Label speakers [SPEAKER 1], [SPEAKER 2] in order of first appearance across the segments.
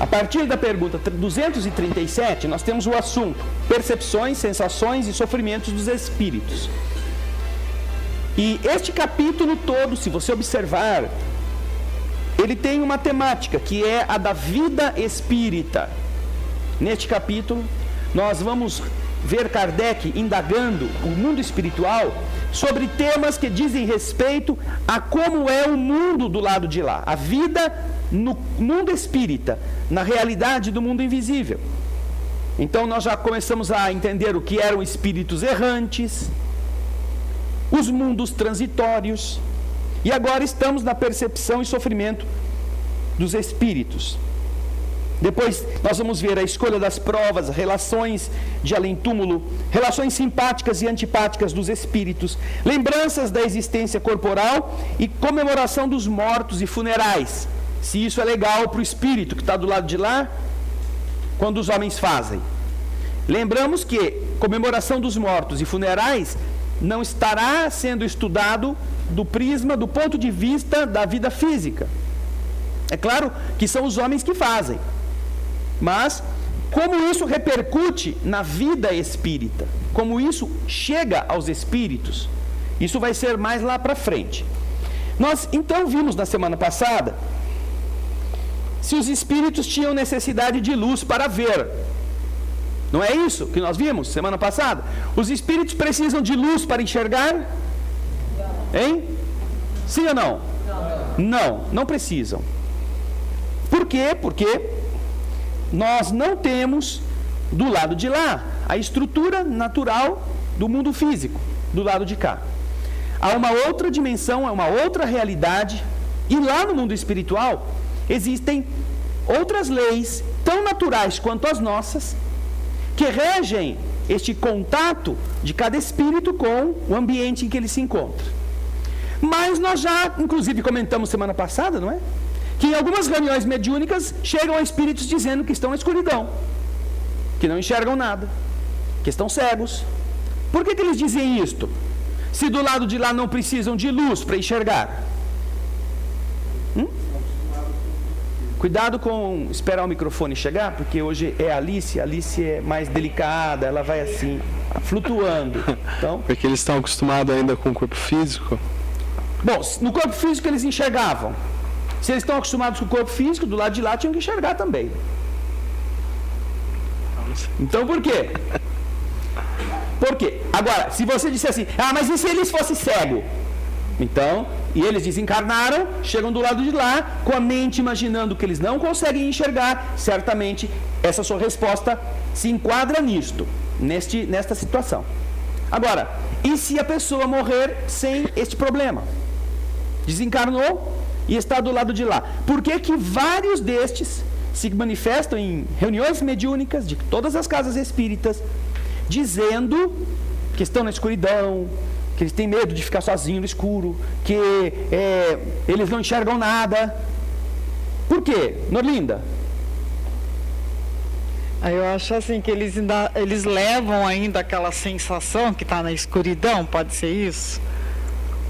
[SPEAKER 1] A partir da pergunta 237, nós temos o assunto: percepções, sensações e sofrimentos dos espíritos. E este capítulo todo, se você observar, ele tem uma temática que é a da vida espírita. Neste capítulo, nós vamos ver Kardec indagando o mundo espiritual sobre temas que dizem respeito a como é o mundo do lado de lá, a vida no mundo espírita, na realidade do mundo invisível. Então nós já começamos a entender o que eram espíritos errantes, os mundos transitórios, e agora estamos na percepção e sofrimento dos espíritos. Depois nós vamos ver a escolha das provas, relações de além-túmulo, relações simpáticas e antipáticas dos espíritos, lembranças da existência corporal e comemoração dos mortos e funerais. Se isso é legal para o espírito que está do lado de lá, quando os homens fazem. Lembramos que comemoração dos mortos e funerais não estará sendo estudado do prisma, do ponto de vista da vida física. É claro que são os homens que fazem. Mas, como isso repercute na vida espírita, como isso chega aos espíritos, isso vai ser mais lá para frente. Nós, então, vimos na semana passada se os espíritos tinham necessidade de luz para ver. Não é isso que nós vimos semana passada? Os espíritos precisam de luz para enxergar? Hein? Sim ou não? Não precisam. Por quê? Porque nós não temos do lado de lá a estrutura natural do mundo físico, do lado de cá. Há uma outra dimensão, há uma outra realidade, e lá no mundo espiritual existem outras leis tão naturais quanto as nossas, que regem este contato de cada espírito com o ambiente em que ele se encontra. Mas nós já, inclusive, comentamos semana passada, não é? Que em algumas reuniões mediúnicas chegam a espíritos dizendo que estão na escuridão, que não enxergam nada, que estão cegos. Por que eles dizem isto? Se do lado de lá não precisam de luz para enxergar. Cuidado com esperar o microfone chegar, porque hoje é a Alice é mais delicada, ela vai assim, flutuando. Então,
[SPEAKER 2] porque eles estão acostumados ainda com o corpo físico?
[SPEAKER 1] Bom, no corpo físico eles enxergavam. Se eles estão acostumados com o corpo físico, do lado de lá tinham que enxergar também. Então por quê? Por quê? Agora, se você disser assim, mas e se eles fossem cegos? Então, e eles desencarnaram, chegam do lado de lá, com a mente imaginando que eles não conseguem enxergar, certamente essa sua resposta se enquadra nisto, nesta situação. Agora, e se a pessoa morrer sem este problema? Desencarnou e está do lado de lá. Por que que vários destes se manifestam em reuniões mediúnicas de todas as casas espíritas, dizendo que estão na escuridão, que eles têm medo de ficar sozinhos no escuro, que eles não enxergam nada? Por quê, Norlinda?
[SPEAKER 3] Eu acho assim que eles levam ainda aquela sensação que está na escuridão, pode ser isso?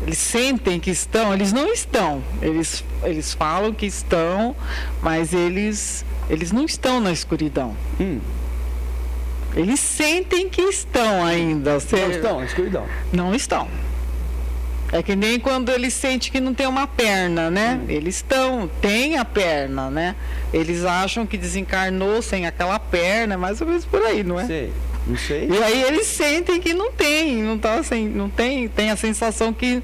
[SPEAKER 3] Eles sentem que estão, eles não estão. Eles falam que estão, mas eles não estão na escuridão. Eles sentem que estão ainda.
[SPEAKER 1] Não estão na escuridão?
[SPEAKER 3] Não estão. É que nem quando eles sentem que não tem uma perna, né? Eles têm a perna, né? Eles acham que desencarnou sem aquela perna, mais ou menos por aí, não é?
[SPEAKER 1] Não sei.
[SPEAKER 3] E aí eles sentem que não tem a sensação que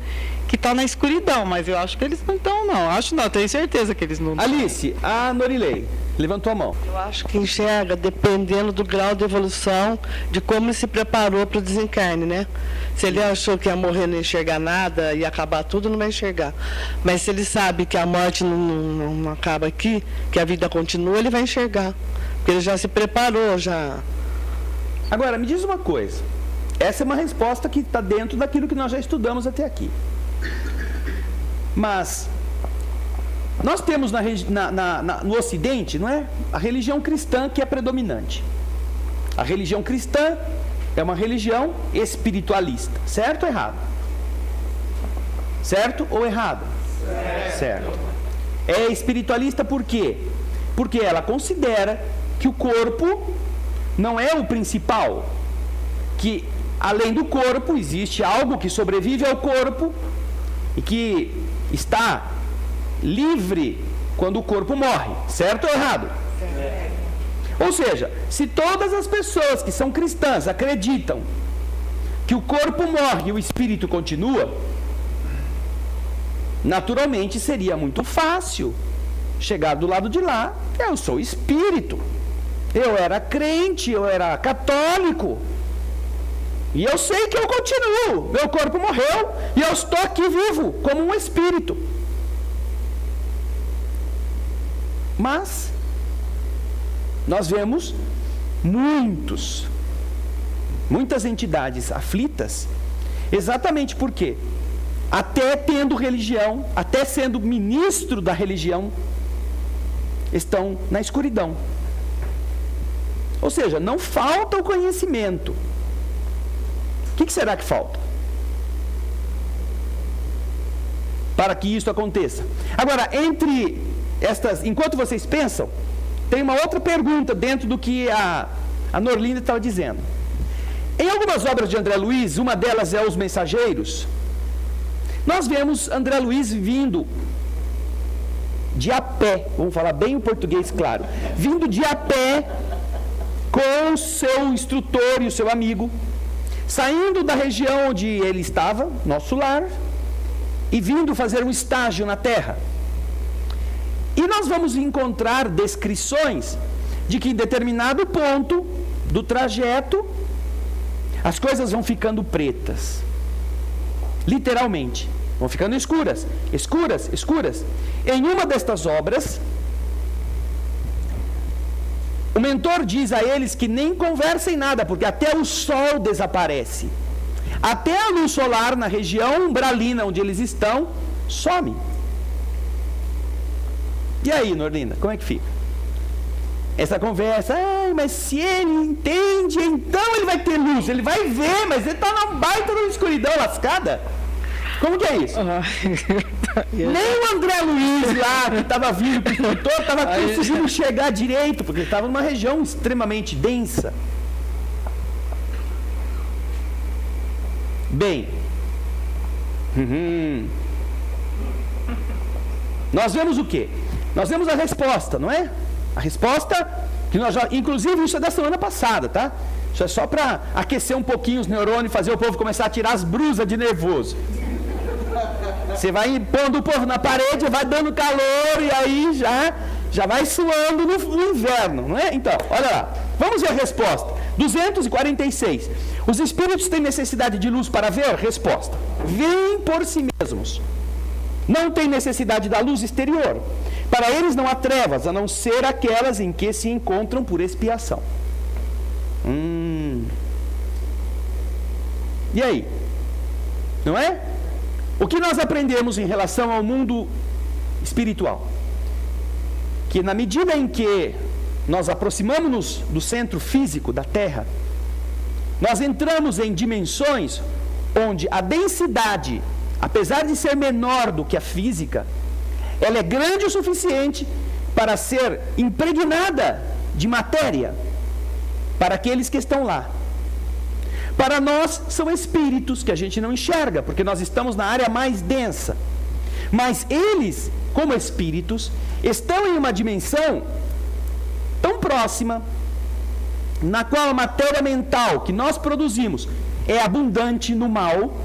[SPEAKER 3] está na escuridão, mas eu acho que eles não estão, não. Tenho certeza que eles não estão.
[SPEAKER 1] Alice, a Norilei levantou a mão.
[SPEAKER 4] Eu acho que enxerga dependendo do grau de evolução, de como ele se preparou para o desencarne, né? Se ele achou que ia morrer e não enxergar nada, ia acabar tudo, não vai enxergar. Mas se ele sabe que a morte não acaba aqui, que a vida continua, ele vai enxergar. Porque ele já se preparou, já...
[SPEAKER 1] Agora, me diz uma coisa. Essa é uma resposta que está dentro daquilo que nós já estudamos até aqui. Mas nós temos no Ocidente, não é? A religião cristã que é predominante. A religião cristã é uma religião espiritualista. Certo ou errado? Certo ou errado? Certo. É espiritualista por quê? Porque ela considera que o corpo não é o principal, que além do corpo existe algo que sobrevive ao corpo e que está livre quando o corpo morre, certo ou errado? Certo. Ou seja, se todas as pessoas que são cristãs acreditam que o corpo morre e o espírito continua, naturalmente seria muito fácil chegar do lado de lá: eu sou espírito, eu era crente, eu era católico, e eu sei que eu continuo, meu corpo morreu e eu estou aqui vivo como um espírito. Mas nós vemos muitas entidades aflitas, exatamente porque, até tendo religião, até sendo ministro da religião, estão na escuridão. Ou seja, não falta o conhecimento. O que será que falta para que isso aconteça? Agora, entre estas, enquanto vocês pensam, tem uma outra pergunta dentro do que a Norlinda estava dizendo. Em algumas obras de André Luiz, uma delas é Os Mensageiros, nós vemos André Luiz vindo de a pé, vamos falar bem o português claro, vindo de a pé com o seu instrutor e o seu amigo, saindo da região onde ele estava, nosso lar, e vindo fazer um estágio na terra. E nós vamos encontrar descrições de que em determinado ponto do trajeto as coisas vão ficando pretas, literalmente, vão ficando escuras. Em uma destas obras, o mentor diz a eles que nem conversem nada, porque até o sol desaparece, até a luz solar na região umbralina onde eles estão some. E aí, Norlinda, como é que fica essa conversa? Mas se ele entende, então ele vai ter luz, ele vai ver, mas ele está numa baita de escuridão lascada. Como que é isso? Nem o André Luiz lá, que estava vindo para o instrutor, estava conseguindo chegar direito, porque ele estava numa região extremamente densa. Bem, nós vemos o quê? Nós vemos a resposta, não é? A resposta que nós já, inclusive isso é da semana passada, tá? Isso é só para aquecer um pouquinho os neurônios e fazer o povo começar a tirar as brusas de nervoso. Você vai pondo o povo na parede, vai dando calor e aí já vai suando no inverno, não é? Então, olha lá, vamos ver a resposta. 246. Os espíritos têm necessidade de luz para ver? Resposta: veem por si mesmos. Não tem necessidade da luz exterior. Para eles não há trevas, a não ser aquelas em que se encontram por expiação. E aí? Não é? O que nós aprendemos em relação ao mundo espiritual? Que na medida em que nós aproximamos-nos do centro físico da Terra, nós entramos em dimensões onde a densidade, apesar de ser menor do que a física, ela é grande o suficiente para ser impregnada de matéria para aqueles que estão lá. Para nós são espíritos que a gente não enxerga, porque nós estamos na área mais densa. Mas eles, como espíritos, estão em uma dimensão tão próxima, na qual a matéria mental que nós produzimos é abundante no mal,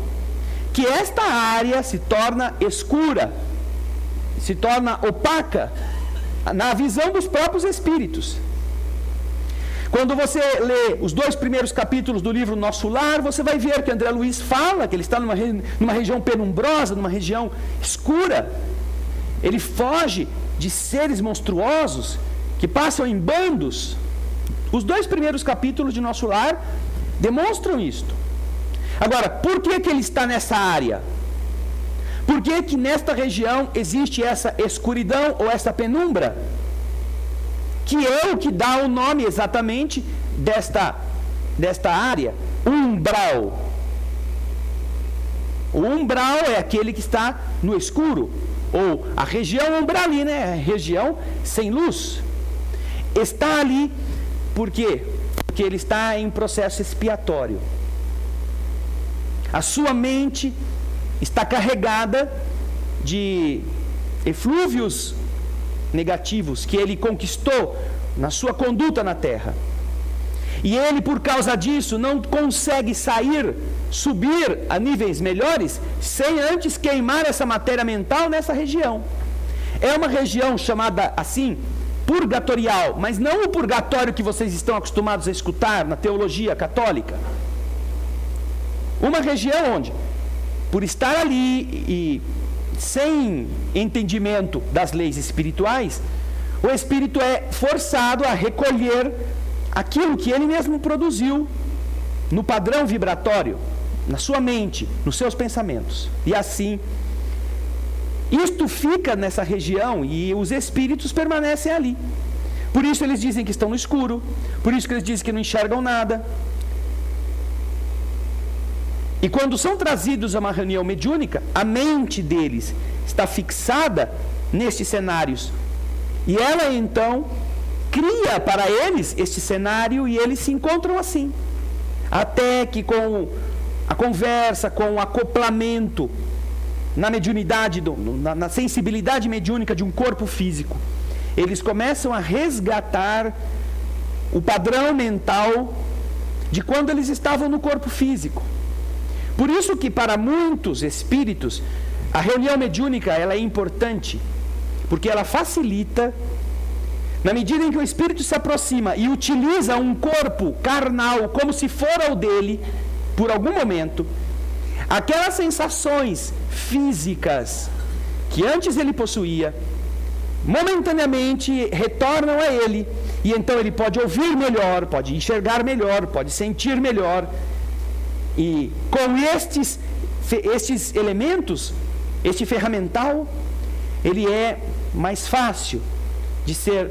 [SPEAKER 1] que esta área se torna escura, se torna opaca na visão dos próprios espíritos. Quando você lê os 2 primeiros capítulos do livro Nosso Lar, você vai ver que André Luiz fala que ele está numa região penumbrosa, numa região escura. Ele foge de seres monstruosos que passam em bandos. Os 2 primeiros capítulos de Nosso Lar demonstram isto. Agora, por que ele está nessa área? Por que nesta região existe essa escuridão ou essa penumbra? Que é o que dá o nome exatamente desta área, umbral. O umbral é aquele que está no escuro, ou a região umbralina é a região sem luz, está ali, por quê? Porque ele está em processo expiatório. A sua mente está carregada de eflúvios negativos que ele conquistou na sua conduta na terra. E ele, por causa disso, não consegue subir a níveis melhores, sem antes queimar essa matéria mental nessa região. É uma região chamada assim, purgatorial, mas não o purgatório que vocês estão acostumados a escutar na teologia católica. Uma região onde, por estar ali e sem entendimento das leis espirituais, o espírito é forçado a recolher aquilo que ele mesmo produziu no padrão vibratório, na sua mente, nos seus pensamentos. E assim, isto fica nessa região e os espíritos permanecem ali. Por isso eles dizem que estão no escuro, por isso que eles dizem que não enxergam nada. E quando são trazidos a uma reunião mediúnica, a mente deles está fixada nestes cenários. E ela então cria para eles este cenário e eles se encontram assim. Até que com a conversa, com o acoplamento na mediunidade, na sensibilidade mediúnica de um corpo físico, eles começam a resgatar o padrão mental de quando eles estavam no corpo físico. Por isso que para muitos espíritos a reunião mediúnica ela é importante, porque ela facilita, na medida em que o espírito se aproxima e utiliza um corpo carnal como se for ao dele, por algum momento, aquelas sensações físicas que antes ele possuía, momentaneamente retornam a ele, e então ele pode ouvir melhor, pode enxergar melhor, pode sentir melhor. E com estes elementos, este ferramental, ele é mais fácil de ser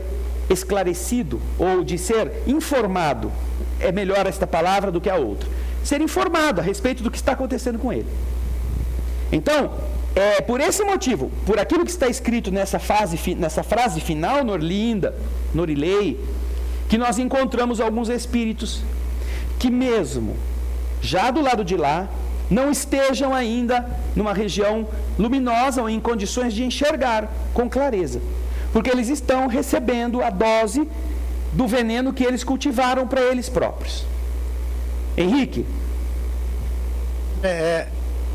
[SPEAKER 1] esclarecido ou de ser informado. É melhor esta palavra do que a outra. Ser informado a respeito do que está acontecendo com ele. Então, é por esse motivo, por aquilo que está escrito nessa frase final, Norlinda, Norilei, que nós encontramos alguns espíritos que mesmo já do lado de lá, não estejam ainda numa região luminosa ou em condições de enxergar com clareza. Porque eles estão recebendo a dose do veneno que eles cultivaram para eles próprios. Henrique?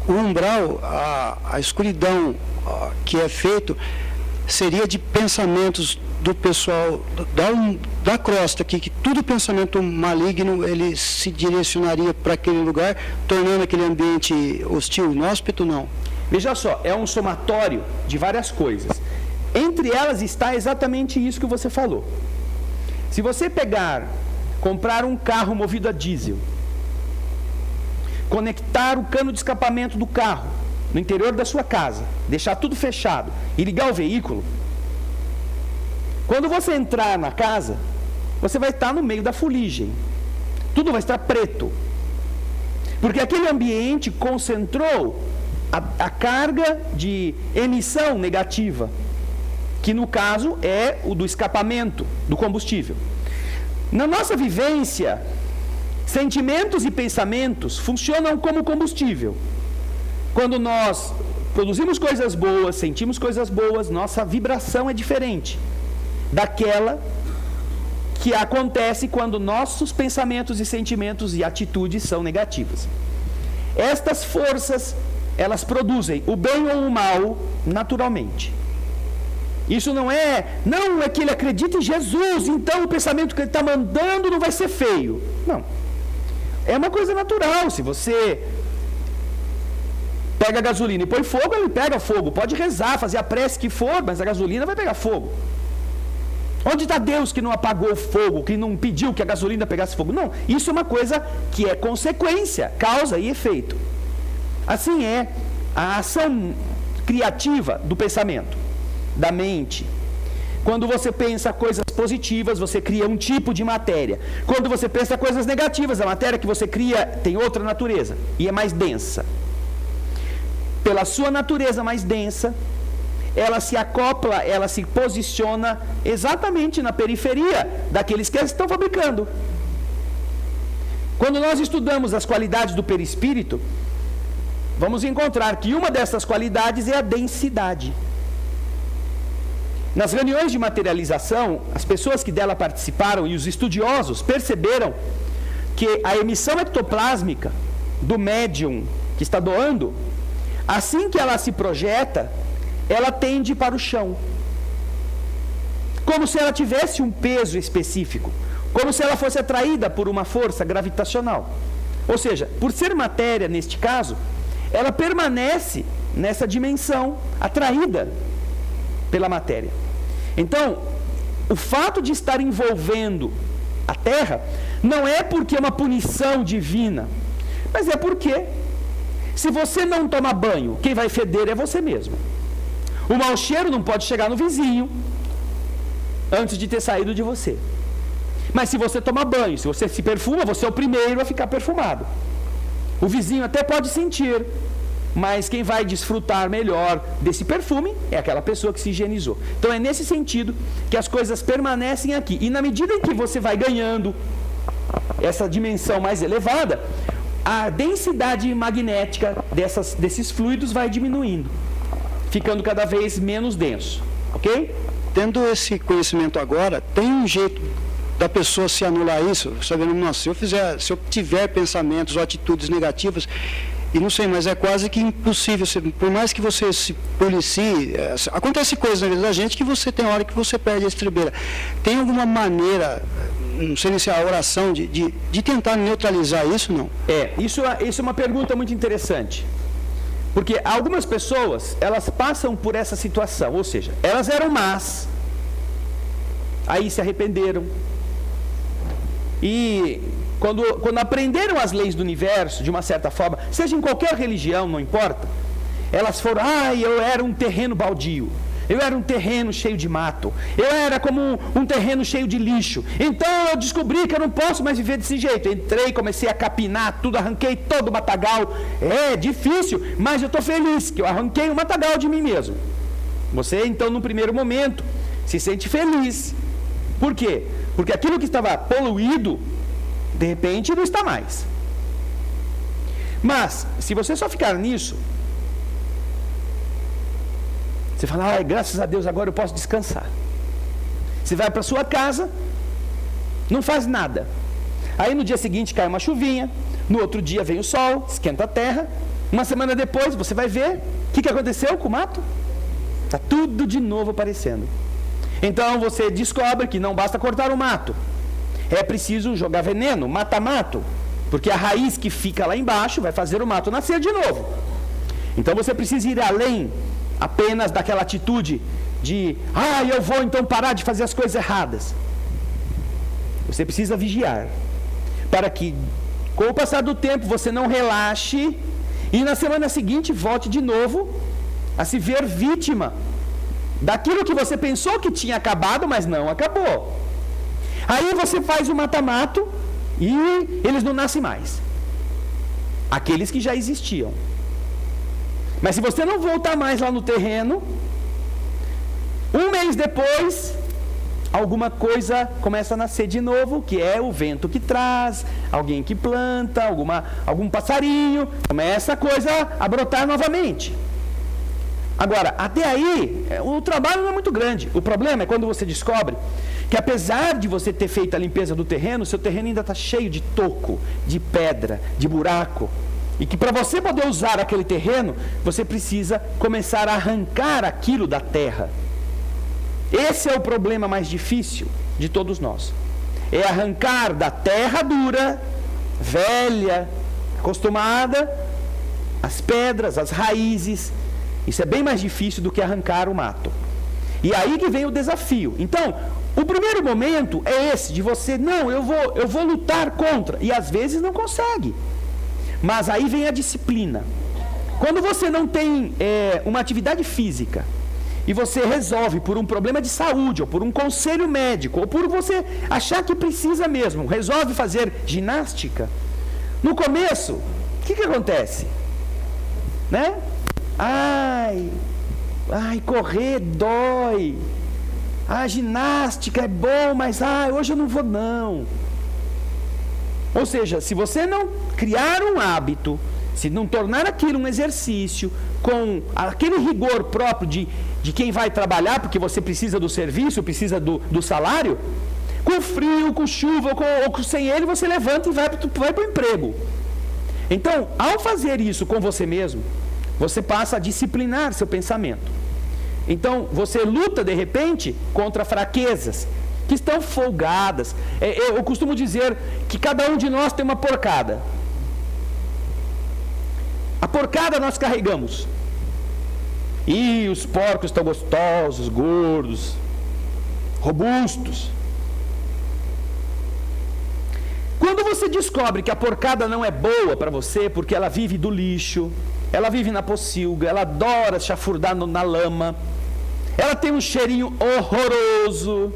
[SPEAKER 5] O umbral, a escuridão que é feito, seria de pensamentos do pessoal da crosta aqui, que todo pensamento maligno ele se direcionaria para aquele lugar, tornando aquele ambiente hostil, inóspito, não?
[SPEAKER 1] Veja só, é um somatório de várias coisas. Entre elas está exatamente isso que você falou. Se você comprar um carro movido a diesel, conectar o cano de escapamento do carro no interior da sua casa, deixar tudo fechado e ligar o veículo, quando você entrar na casa, você vai estar no meio da fuligem. Tudo vai estar preto. Porque aquele ambiente concentrou a carga de emissão negativa, que no caso é o do escapamento do combustível. Na nossa vivência, sentimentos e pensamentos funcionam como combustível. Quando nós produzimos coisas boas, sentimos coisas boas, nossa vibração é diferente daquela que acontece quando nossos pensamentos e sentimentos e atitudes são negativas. Estas forças, elas produzem o bem ou o mal naturalmente. Isso não é que ele acredita em Jesus, então o pensamento que ele está mandando não vai ser feio. Não. É uma coisa natural. Se você pega a gasolina e põe fogo, ele pega fogo. Pode rezar, fazer a prece que for, mas a gasolina vai pegar fogo. Onde está Deus que não apagou o fogo, que não pediu que a gasolina pegasse fogo? Não, isso é uma coisa que é consequência, causa e efeito. Assim é a ação criativa do pensamento, da mente. Quando você pensa coisas positivas, você cria um tipo de matéria. Quando você pensa coisas negativas, a matéria que você cria tem outra natureza e é mais densa. Pela sua natureza mais densa, ela se acopla, ela se posiciona exatamente na periferia daqueles que estão fabricando. Quando nós estudamos as qualidades do perispírito, vamos encontrar que uma dessas qualidades é a densidade. Nas reuniões de materialização, as pessoas que dela participaram e os estudiosos perceberam que a emissão ectoplásmica do médium que está doando, assim que ela se projeta, ela tende para o chão, como se ela tivesse um peso específico, como se ela fosse atraída por uma força gravitacional. Ou seja, por ser matéria neste caso, ela permanece nessa dimensão atraída pela matéria. Então, o fato de estar envolvendo a Terra não é porque é uma punição divina, mas é porque, se você não toma banho, quem vai feder é você mesmo. O mau cheiro não pode chegar no vizinho antes de ter saído de você. Mas se você toma banho, se você se perfuma, você é o primeiro a ficar perfumado. O vizinho até pode sentir, mas quem vai desfrutar melhor desse perfume é aquela pessoa que se higienizou. Então é nesse sentido que as coisas permanecem aqui. E na medida em que você vai ganhando essa dimensão mais elevada, a densidade magnética desses fluidos vai diminuindo, ficando cada vez menos denso. Ok?
[SPEAKER 5] Tendo esse conhecimento agora, tem um jeito da pessoa se anular isso, sabendo, nossa, se eu tiver pensamentos ou atitudes negativas, e não sei, mas é quase que impossível, por mais que você se policie, acontece coisas na vida da gente que você tem hora que você perde a estribeira. Tem alguma maneira, não sei se é a oração, de tentar neutralizar isso, não?
[SPEAKER 1] Isso é uma pergunta muito interessante. Porque algumas pessoas, elas passam por essa situação, ou seja, elas eram más, aí se arrependeram, e quando aprenderam as leis do universo, de uma certa forma, seja em qualquer religião, não importa, elas foram, eu era um terreno baldio, eu era um terreno cheio de mato, eu era como um terreno cheio de lixo, então eu descobri que eu não posso mais viver desse jeito. Entrei, comecei a capinar tudo, arranquei todo o matagal. É difícil, mas eu estou feliz que eu arranquei o matagal de mim mesmo. Você, então, no primeiro momento, se sente feliz. Por quê? Porque aquilo que estava poluído, de repente, não está mais. Mas, se você só ficar nisso, você fala, graças a Deus, agora eu posso descansar. Você vai para sua casa, não faz nada. Aí no dia seguinte cai uma chuvinha, no outro dia vem o sol, esquenta a terra. Uma semana depois você vai ver o que aconteceu com o mato. Está tudo de novo aparecendo. Então você descobre que não basta cortar o mato. É preciso jogar veneno, mata-mato. Porque a raiz que fica lá embaixo vai fazer o mato nascer de novo. Então você precisa ir além apenas daquela atitude de eu vou então parar de fazer as coisas erradas. Você precisa vigiar para que com o passar do tempo você não relaxe e na semana seguinte volte de novo a se ver vítima daquilo que você pensou que tinha acabado, mas não acabou. Aí você faz o mata-mato e eles não nascem mais, aqueles que já existiam. Mas se você não voltar mais lá no terreno, um mês depois, alguma coisa começa a nascer de novo, que é o vento que traz, alguém que planta, algum passarinho, começa a coisa a brotar novamente. Agora, até aí, o trabalho não é muito grande. O problema é quando você descobre que apesar de você ter feito a limpeza do terreno, seu terreno ainda está cheio de toco, de pedra, de buraco. E que para você poder usar aquele terreno, você precisa começar a arrancar aquilo da terra. Esse é o problema mais difícil de todos nós. É arrancar da terra dura, velha, acostumada, as pedras, as raízes. Isso é bem mais difícil do que arrancar o mato. E aí que vem o desafio. Então, o primeiro momento é esse, de você, eu vou lutar contra. E às vezes não consegue. Mas aí vem a disciplina. Quando você não tem uma atividade física e você resolve por um problema de saúde, ou por um conselho médico, ou por você achar que precisa mesmo, resolve fazer ginástica, no começo, o que acontece? Né? Ai, correr dói. A ginástica é bom, mas hoje eu não vou não. Ou seja, se você não criar um hábito, se não tornar aquilo um exercício, com aquele rigor próprio de quem vai trabalhar, porque você precisa do serviço, precisa do salário, com frio, com chuva, ou sem ele, você levanta e vai para o emprego. Então, ao fazer isso com você mesmo, você passa a disciplinar seu pensamento. Então, você luta, de repente, contra fraquezas que estão folgadas. Eu costumo dizer que cada um de nós tem uma porcada. A porcada nós carregamos. E os porcos estão gostosos, gordos, robustos. Quando você descobre que a porcada não é boa para você, porque ela vive do lixo, ela vive na pocilga, ela adora chafurdar na lama, ela tem um cheirinho horroroso,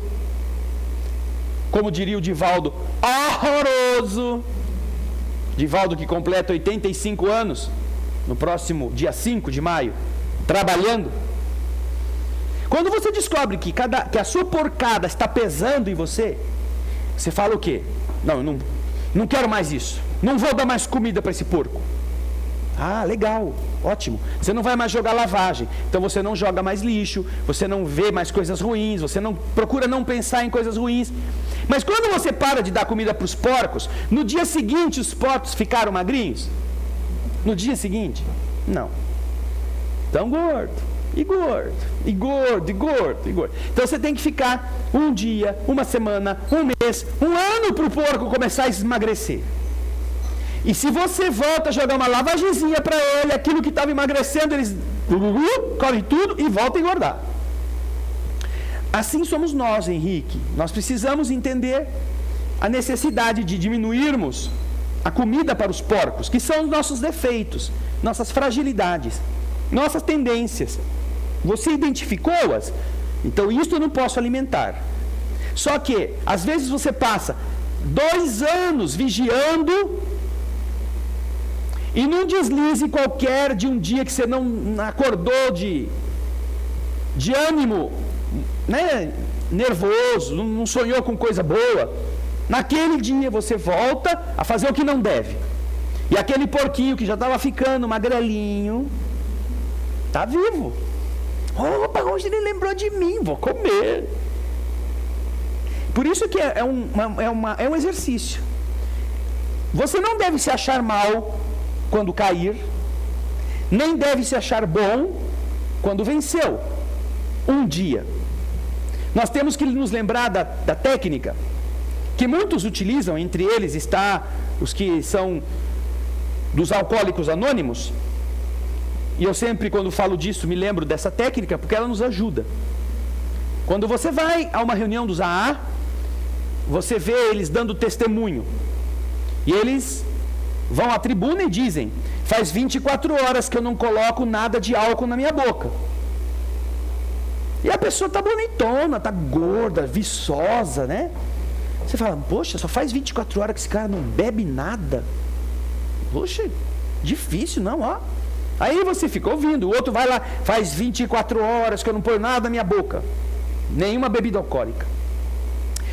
[SPEAKER 1] como diria o Divaldo, horroroso. Divaldo que completa 85 anos, no próximo dia 5 de maio, trabalhando. Quando você descobre que a sua porcada está pesando em você, você fala o quê? Não quero mais isso. Não vou dar mais comida para esse porco. Ah, legal, ótimo. Você não vai mais jogar lavagem, então você não joga mais lixo, você não vê mais coisas ruins, você não procura não pensar em coisas ruins. Mas quando você para de dar comida para os porcos, no dia seguinte os porcos ficaram magrinhos? No dia seguinte? Não. Estão gordo, e gordo, e gordo, e gordo, e gordo. Então você tem que ficar um dia, uma semana, um mês, um ano para o porco começar a emagrecer. E se você volta a jogar uma lavagemzinha para ele, aquilo que estava emagrecendo, eles comem tudo e voltam a engordar. Assim somos nós, Henrique. Nós precisamos entender a necessidade de diminuirmos a comida para os porcos, que são os nossos defeitos, nossas fragilidades, nossas tendências. Você identificou-as? Então isso eu não posso alimentar. Só que, às vezes você passa 2 anos vigiando e num deslize qualquer de um dia que você não acordou de ânimo, né, nervoso, não sonhou com coisa boa, naquele dia você volta a fazer o que não deve. E aquele porquinho que já estava ficando magrelinho, está vivo. Opa, hoje ele lembrou de mim, vou comer. Por isso que é um exercício. Você não deve se achar mal quando cair, nem deve se achar bom quando venceu. Um dia. Nós temos que nos lembrar da técnica que muitos utilizam, entre eles está os que são dos alcoólicos anônimos. E eu sempre, quando falo disso, me lembro dessa técnica, porque ela nos ajuda. Quando você vai a uma reunião dos AA, você vê eles dando testemunho. E eles vão à tribuna e dizem: faz 24 horas que eu não coloco nada de álcool na minha boca. E a pessoa está bonitona, está gorda, viçosa, né? Você fala: poxa, só faz 24 horas que esse cara não bebe nada. Poxa, difícil, não, ó. Aí você fica ouvindo, o outro vai lá, faz 24 horas que eu não ponho nada na minha boca, nenhuma bebida alcoólica.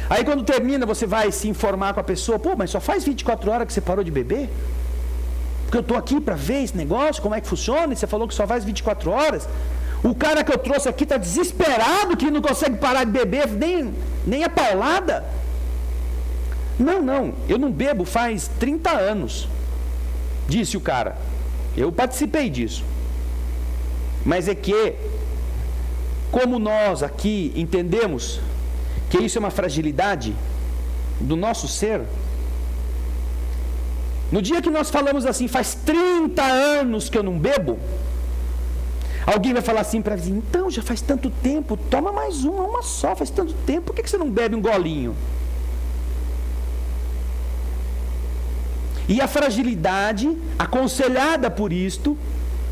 [SPEAKER 1] Aí quando termina, você vai se informar com a pessoa: pô, mas só faz 24 horas que você parou de beber? Porque eu estou aqui para ver esse negócio, como é que funciona, e você falou que só faz 24 horas. O cara que eu trouxe aqui está desesperado, que não consegue parar de beber, nem a paulada. Não, eu não bebo faz 30 anos, disse o cara. Eu participei disso. Mas é que, como nós aqui entendemos que isso é uma fragilidade do nosso ser, no dia que nós falamos assim, faz 30 anos que eu não bebo, alguém vai falar assim para mim: então, já faz tanto tempo, toma mais uma só, faz tanto tempo, por que você não bebe um golinho? E a fragilidade, aconselhada por isto,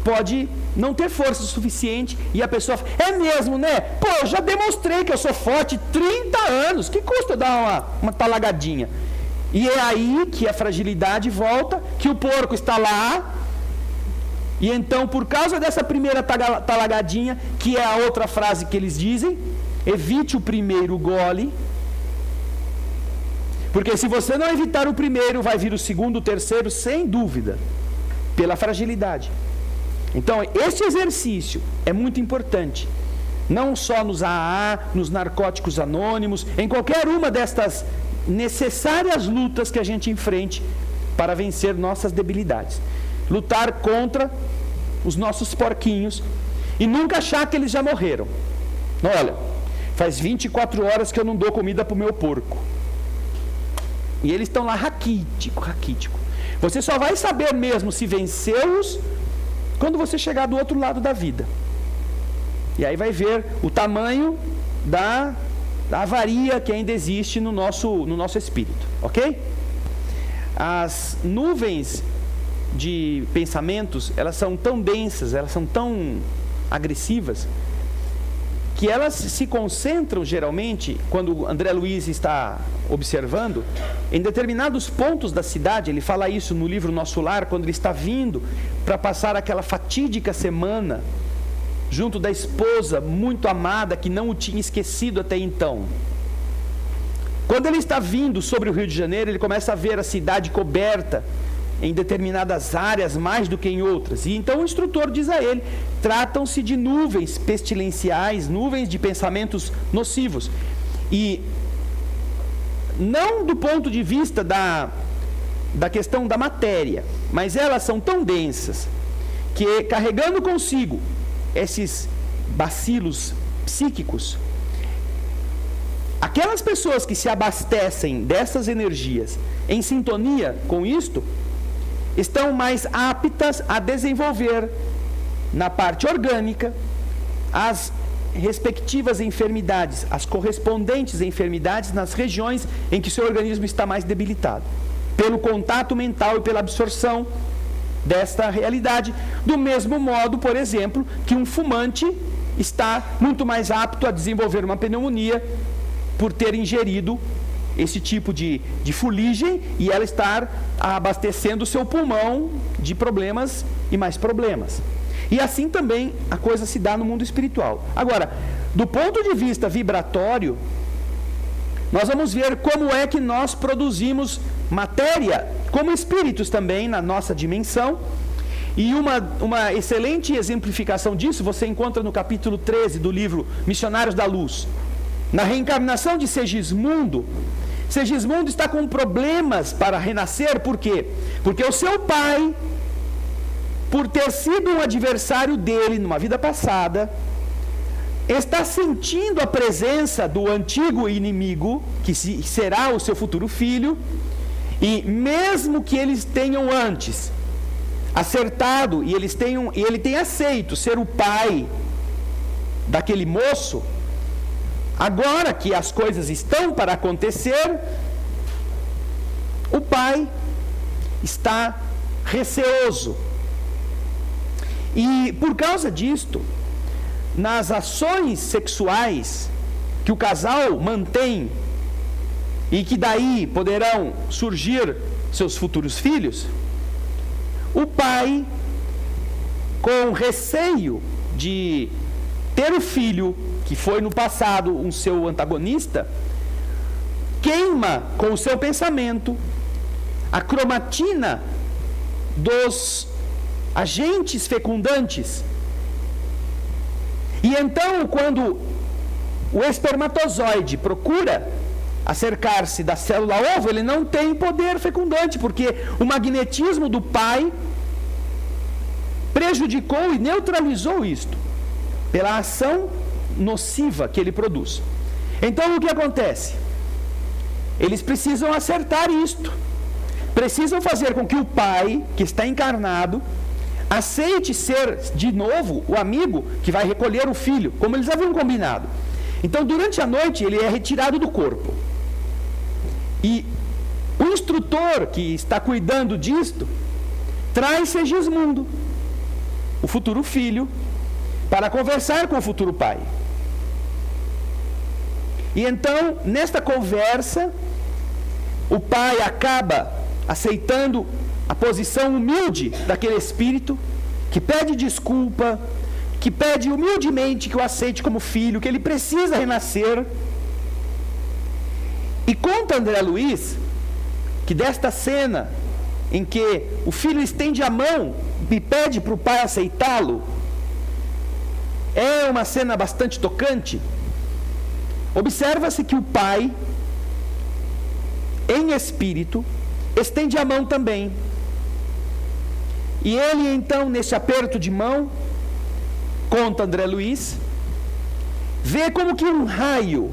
[SPEAKER 1] pode não ter força suficiente, e a pessoa fala: é mesmo, né? Pô, eu já demonstrei que eu sou forte 30 anos, que custa eu dar uma talagadinha? E é aí que a fragilidade volta, que o porco está lá, E então, por causa dessa primeira talagadinha, que é a outra frase que eles dizem, evite o primeiro gole, porque se você não evitar o primeiro, vai vir o segundo, o terceiro, sem dúvida, pela fragilidade. Então, este exercício é muito importante, não só nos AA, nos narcóticos anônimos, em qualquer uma destas necessárias lutas que a gente enfrente para vencer nossas debilidades. Lutar contra os nossos porquinhos e nunca achar que eles já morreram. Olha, faz 24 horas que eu não dou comida para o meu porco. E eles estão lá raquítico. Você só vai saber mesmo se venceu-os quando você chegar do outro lado da vida. E aí vai ver o tamanho da avaria que ainda existe no nosso espírito, ok? As nuvens de pensamentos, elas são tão densas, elas são tão agressivas, que elas se concentram geralmente, quando André Luiz está observando, em determinados pontos da cidade. Ele fala isso no livro Nosso Lar, quando ele está vindo para passar aquela fatídica semana junto da esposa muito amada, que não o tinha esquecido até então. Quando ele está vindo sobre o Rio de Janeiro, ele começa a ver a cidade coberta em determinadas áreas mais do que em outras. E então o instrutor diz a ele: tratam-se de nuvens pestilenciais, nuvens de pensamentos nocivos. E não do ponto de vista da questão da matéria, mas elas são tão densas que, carregando consigo esses bacilos psíquicos, aquelas pessoas que se abastecem dessas energias em sintonia com isto, estão mais aptas a desenvolver na parte orgânica as respectivas enfermidades, as correspondentes enfermidades nas regiões em que seu organismo está mais debilitado, pelo contato mental e pela absorção desta realidade. Do mesmo modo, por exemplo, que um fumante está muito mais apto a desenvolver uma pneumonia por ter ingerido esse tipo de fuligem, e ela estar abastecendo o seu pulmão de problemas e mais problemas. E assim também a coisa se dá no mundo espiritual. Agora, do ponto de vista vibratório, nós vamos ver como é que nós produzimos matéria como espíritos também na nossa dimensão. E uma excelente exemplificação disso você encontra no capítulo 13 do livro Missionários da Luz. Na reencarnação de Segismundo, Segismundo está com problemas para renascer. Por quê? Porque o seu pai, por ter sido um adversário dele numa vida passada, está sentindo a presença do antigo inimigo, que será o seu futuro filho, e mesmo que eles tenham antes acertado e ele tenha aceito ser o pai daquele moço, agora que as coisas estão para acontecer, o pai está receoso. E por causa disto, nas ações sexuais que o casal mantém e que daí poderão surgir seus futuros filhos, o pai, com receio de ter o filho que foi no passado um seu antagonista, queima com o seu pensamento a cromatina dos agentes fecundantes. E então, quando o espermatozoide procura acercar-se da célula ovo, ele não tem poder fecundante, porque o magnetismo do pai prejudicou e neutralizou isto pela ação nociva que ele produz. Então o que acontece? Eles precisam acertar isto, precisam fazer com que o pai, que está encarnado, aceite ser de novo o amigo que vai recolher o filho, como eles haviam combinado. Então durante a noite ele é retirado do corpo, e o instrutor que está cuidando disto traz Segismundo, o futuro filho, para conversar com o futuro pai. E então, nesta conversa, o pai acaba aceitando a posição humilde daquele espírito que pede desculpa, que pede humildemente que o aceite como filho, que ele precisa renascer. E conta André Luiz que desta cena em que o filho estende a mão e pede para o pai aceitá-lo, é uma cena bastante tocante. Observa-se que o pai, em espírito, estende a mão também. E ele então, nesse aperto de mão, conta André Luiz, vê como que um raio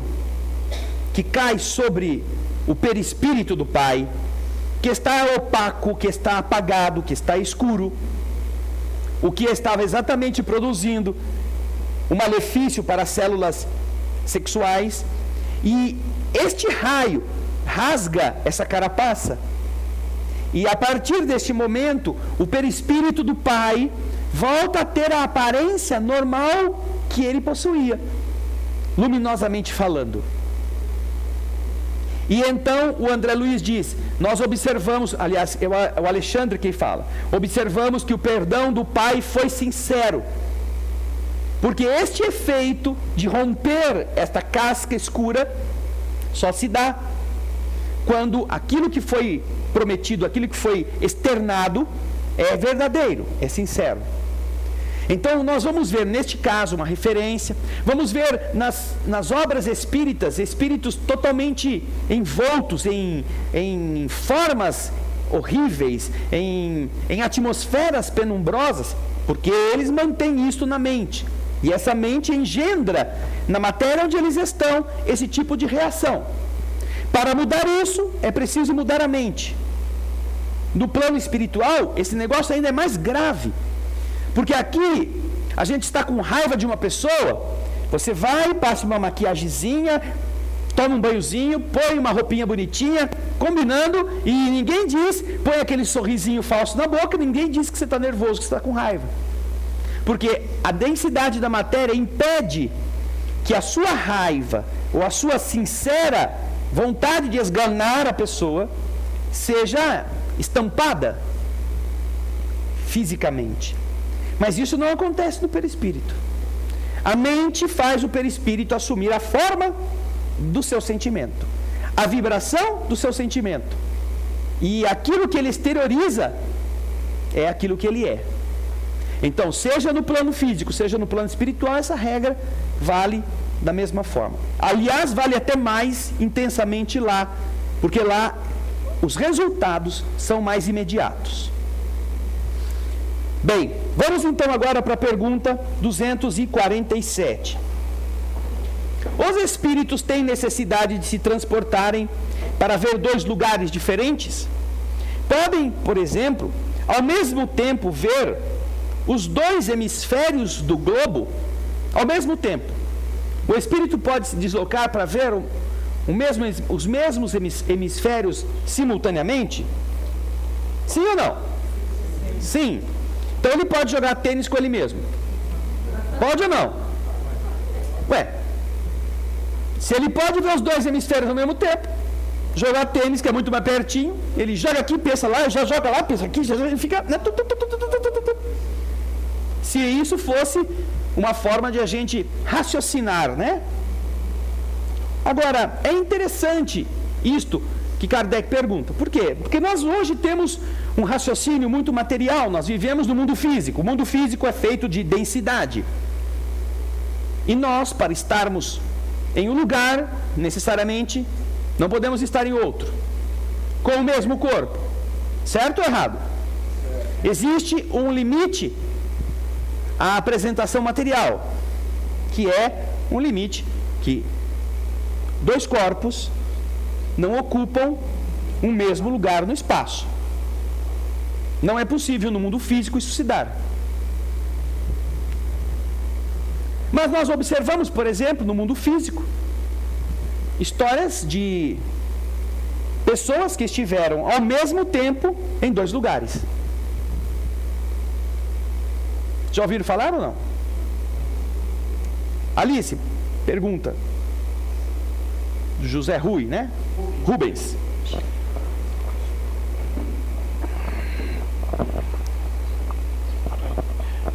[SPEAKER 1] que cai sobre o perispírito do pai, que está opaco, que está apagado, que está escuro, o que estava exatamente produzindo um malefício para as células sexuais, e este raio rasga essa carapaça, e a partir deste momento o perispírito do pai volta a ter a aparência normal que ele possuía, luminosamente falando. E então o André Luiz diz, nós observamos, aliás, é o Alexandre quem fala, observamos que o perdão do pai foi sincero, porque este efeito de romper esta casca escura só se dá quando aquilo que foi prometido, aquilo que foi externado é verdadeiro, é sincero. Então nós vamos ver neste caso uma referência, vamos ver nas obras espíritas, espíritos totalmente envoltos em formas horríveis, em atmosferas penumbrosas, porque eles mantêm isso na mente, e essa mente engendra na matéria onde eles estão esse tipo de reação. Para mudar isso, é preciso mudar a mente. No plano espiritual, esse negócio ainda é mais grave, porque aqui a gente está com raiva de uma pessoa, você vai, passa uma maquiagemzinha, toma um banhozinho, põe uma roupinha bonitinha, combinando, e ninguém diz, põe aquele sorrisinho falso na boca, ninguém diz que você está nervoso, que você está com raiva. Porque a densidade da matéria impede que a sua raiva ou a sua sincera vontade de esganar a pessoa seja estampada fisicamente. Mas isso não acontece no perispírito. A mente faz o perispírito assumir a forma do seu sentimento, a vibração do seu sentimento. E aquilo que ele exterioriza é aquilo que ele é. Então, seja no plano físico, seja no plano espiritual, essa regra vale da mesma forma. Aliás, vale até mais intensamente lá, porque lá os resultados são mais imediatos. Bem, vamos então agora para a pergunta 247. Os espíritos têm necessidade de se transportarem para ver dois lugares diferentes? Podem, por exemplo, ao mesmo tempo ver os dois hemisférios do globo ao mesmo tempo? O espírito pode se deslocar para ver os mesmos hemisférios simultaneamente? Sim ou não? Sim. Então ele pode jogar tênis com ele mesmo? Pode ou não? Ué, se ele pode ver os dois hemisférios ao mesmo tempo, jogar tênis, que é muito mais pertinho, ele joga aqui, pensa lá, já joga lá, pensa aqui, já fica... Se isso fosse uma forma de a gente raciocinar, né? Agora, é interessante isto que Kardec pergunta. Por quê? Porque nós hoje temos um raciocínio muito material, nós vivemos no mundo físico. O mundo físico é feito de densidade. E nós, para estarmos em um lugar, necessariamente, não podemos estar em outro, com o mesmo corpo. Certo ou errado? Existe um limite à apresentação material, que é um limite que dois corpos não ocupam um mesmo lugar no espaço. Não é possível no mundo físico isso se dar. Mas nós observamos, por exemplo, no mundo físico, histórias de pessoas que estiveram ao mesmo tempo em dois lugares. Já ouviram falar ou não? Alice, pergunta. José Rui, né? Rubens.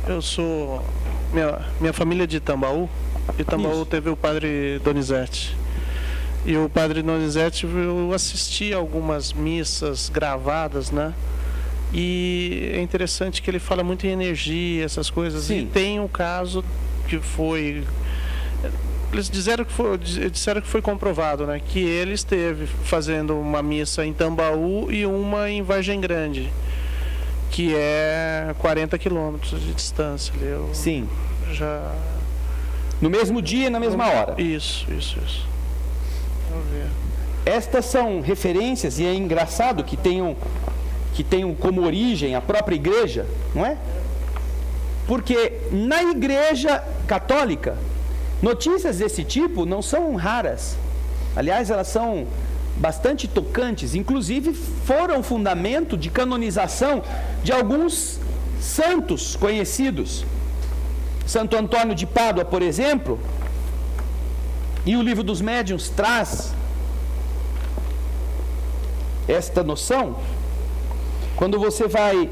[SPEAKER 6] Eu sou... Minha família é de Tambaú. E Tambaú teve o padre Donizete. E o padre Donizete, eu assisti algumas missas gravadas, né? E é interessante que ele fala muito em energia, essas coisas. Sim. E tem um caso que foi... Eles disseram que foi comprovado, né? Que ele esteve fazendo uma missa em Tambaú e uma em Vargem Grande, que é 40 quilômetros de distância.
[SPEAKER 1] Sim.
[SPEAKER 6] Já...
[SPEAKER 1] No mesmo dia e na mesma hora.
[SPEAKER 6] Isso. Vamos ver.
[SPEAKER 1] Estas são referências, e é engraçado que tenham como origem a própria igreja, não é? Porque na igreja católica, notícias desse tipo não são raras. Aliás, elas são bastante tocantes. Inclusive, foram fundamento de canonização de alguns santos conhecidos. Santo Antônio de Pádua, por exemplo, e o Livro dos Médiuns traz esta noção. Quando você vai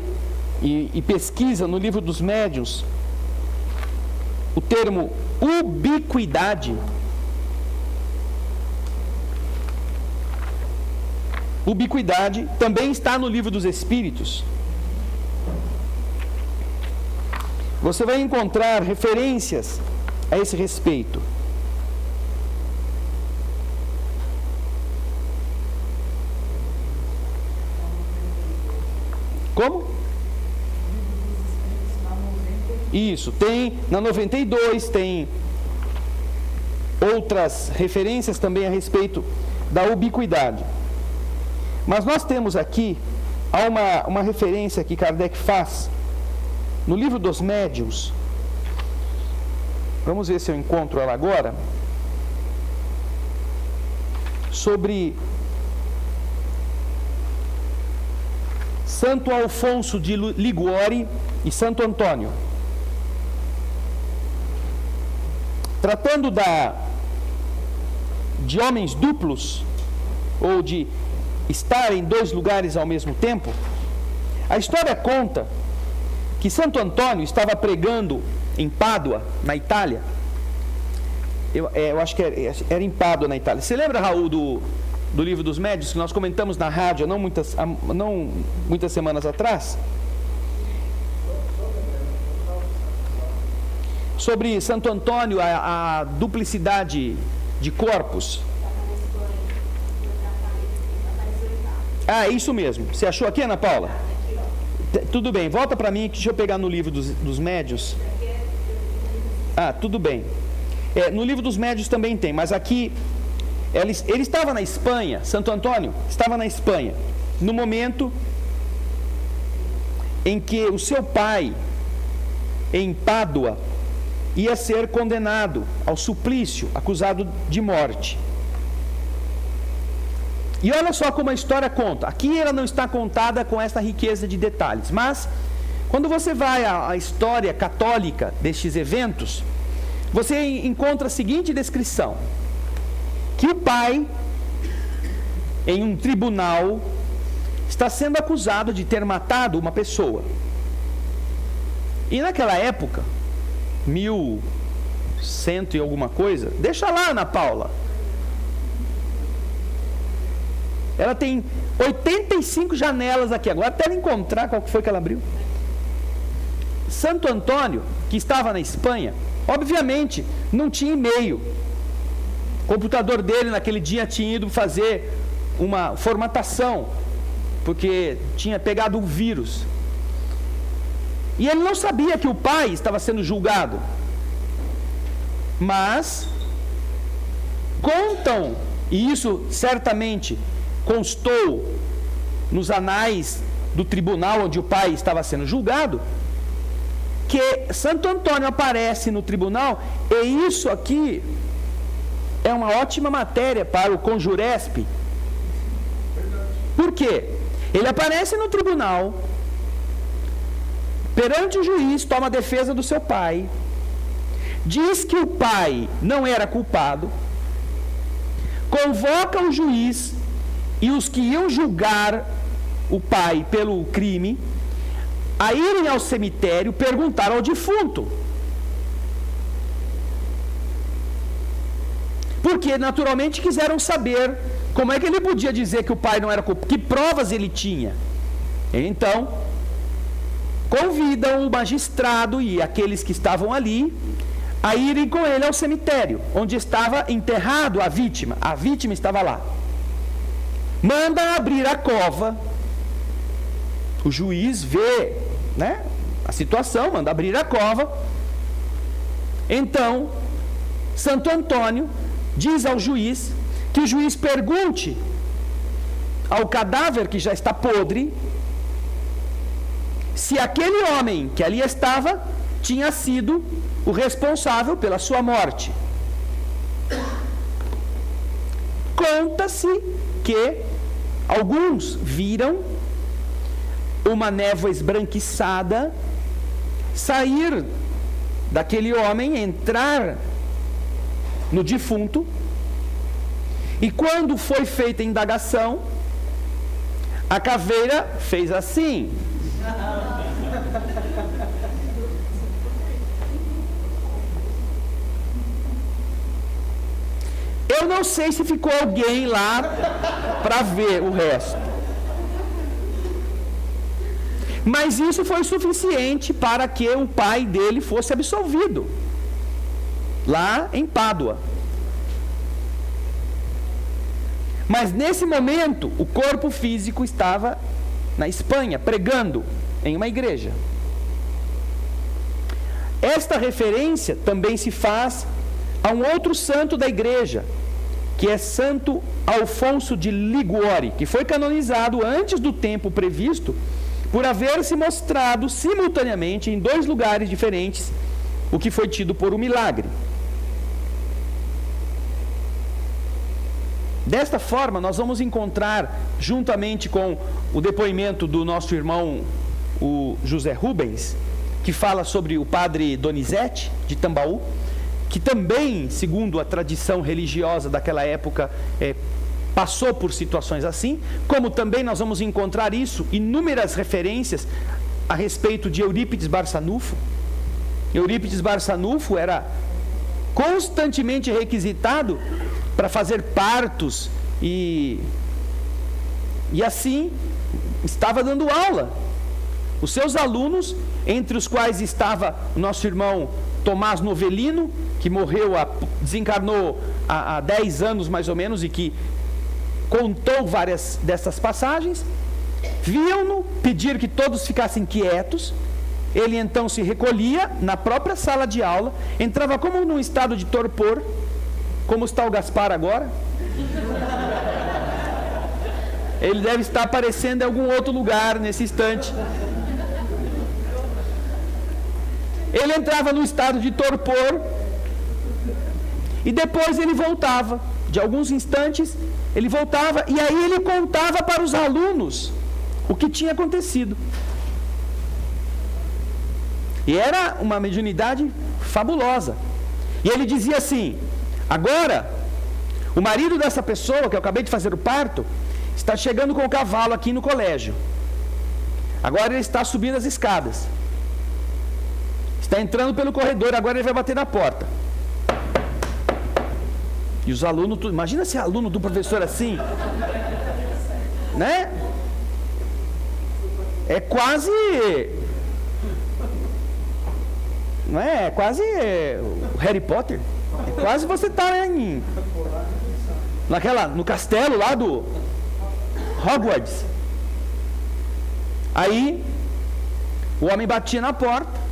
[SPEAKER 1] e pesquisa no Livro dos Médiuns o termo ubiquidade, ubiquidade também está no Livro dos Espíritos. Você vai encontrar referências a esse respeito. Como? Isso, tem na 92, tem outras referências também a respeito da ubiquidade. Mas nós temos aqui, há uma referência que Kardec faz no Livro dos Médiuns. Vamos ver se eu encontro ela agora. Sobre Santo Alfonso de Liguori e Santo Antônio. Tratando de homens duplos, ou de estar em dois lugares ao mesmo tempo, a história conta que Santo Antônio estava pregando em Pádua, na Itália. Eu acho que era em Pádua, na Itália. Você lembra, Raul, do Livro dos Médiuns, que nós comentamos na rádio não muitas semanas atrás? Sobre Santo Antônio, a duplicidade de corpos. Ah, é isso mesmo. Você achou aqui, Ana Paula? Tudo bem, volta para mim, deixa eu pegar no Livro dos Médiuns. Ah, tudo bem. No Livro dos Médiuns também tem, mas aqui ele estava na Espanha. Santo Antônio estava na Espanha no momento em que o seu pai, em Pádua, ia ser condenado ao suplício, acusado de morte. E olha só como a história conta. Aqui ela não está contada com essa riqueza de detalhes, mas quando você vai à história católica destes eventos, você encontra a seguinte descrição: que o pai, em um tribunal, está sendo acusado de ter matado uma pessoa. E naquela época, 1100 e alguma coisa, deixa lá, Ana Paula, ela tem 85 janelas aqui agora, até ela encontrar qual que foi que ela abriu. Santo Antônio, que estava na Espanha, obviamente não tinha e-mail. O computador dele naquele dia tinha ido fazer uma formatação, porque tinha pegado um vírus. E ele não sabia que o pai estava sendo julgado. Mas contam, e isso certamente constou nos anais do tribunal onde o pai estava sendo julgado, que Santo Antônio aparece no tribunal, e isso aqui é uma ótima matéria para o Conjuresp. Por quê? Ele aparece no tribunal, perante o juiz, toma a defesa do seu pai, diz que o pai não era culpado, convoca o juiz e os que iam julgar o pai pelo crime, a irem ao cemitério perguntar ao defunto. Porque naturalmente quiseram saber como é que ele podia dizer que o pai não era culpado, que provas ele tinha. Então, convidam o magistrado e aqueles que estavam ali a irem com ele ao cemitério, onde estava enterrado a vítima. A vítima estava lá. Manda abrir a cova. O juiz vê, né, a situação, manda abrir a cova. Então, Santo Antônio diz ao juiz que o juiz pergunte ao cadáver que já está podre se aquele homem que ali estava tinha sido o responsável pela sua morte. Conta-se que alguns viram uma névoa esbranquiçada sair daquele homem, entrar no defunto, e quando foi feita a indagação, a caveira fez assim. Eu não sei se ficou alguém lá para ver o resto. Mas isso foi suficiente para que o pai dele fosse absolvido, lá em Pádua. Mas nesse momento, o corpo físico estava na Espanha, pregando em uma igreja. Esta referência também se faz a um outro santo da igreja, que é Santo Alfonso de Liguori, que foi canonizado antes do tempo previsto, por haver se mostrado simultaneamente em 2 lugares diferentes, o que foi tido por um milagre. Desta forma, nós vamos encontrar, juntamente com o depoimento do nosso irmão, o José Rubens, que fala sobre o padre Donizete, de Tambaú, que também, segundo a tradição religiosa daquela época, passou por situações assim, como também nós vamos encontrar isso, inúmeras referências a respeito de Eurípides Barçanufo. Eurípides Barçanufo era constantemente requisitado para fazer partos e assim estava dando aula. Os seus alunos, entre os quais estava o nosso irmão Tomás Novelino, que desencarnou há 10 anos mais ou menos e que contou várias dessas passagens, viam-no pedir que todos ficassem quietos. Ele então se recolhia na própria sala de aula, entrava como num estado de torpor, como está o Gaspar agora. Ele deve estar aparecendo em algum outro lugar nesse instante. Ele entrava no estado de torpor e depois ele voltava. De alguns instantes, ele voltava e aí ele contava para os alunos o que tinha acontecido. E era uma mediunidade fabulosa. E ele dizia assim: agora, o marido dessa pessoa, que eu acabei de fazer o parto, está chegando com o cavalo aqui no colégio. Agora ele está subindo as escadas. Está entrando pelo corredor, agora ele vai bater na porta. E os alunos, imagina ser aluno do professor assim, né? É quase, não é? É quase o Harry Potter. É quase você tá no castelo lá do Hogwarts. Aí o homem batia na porta.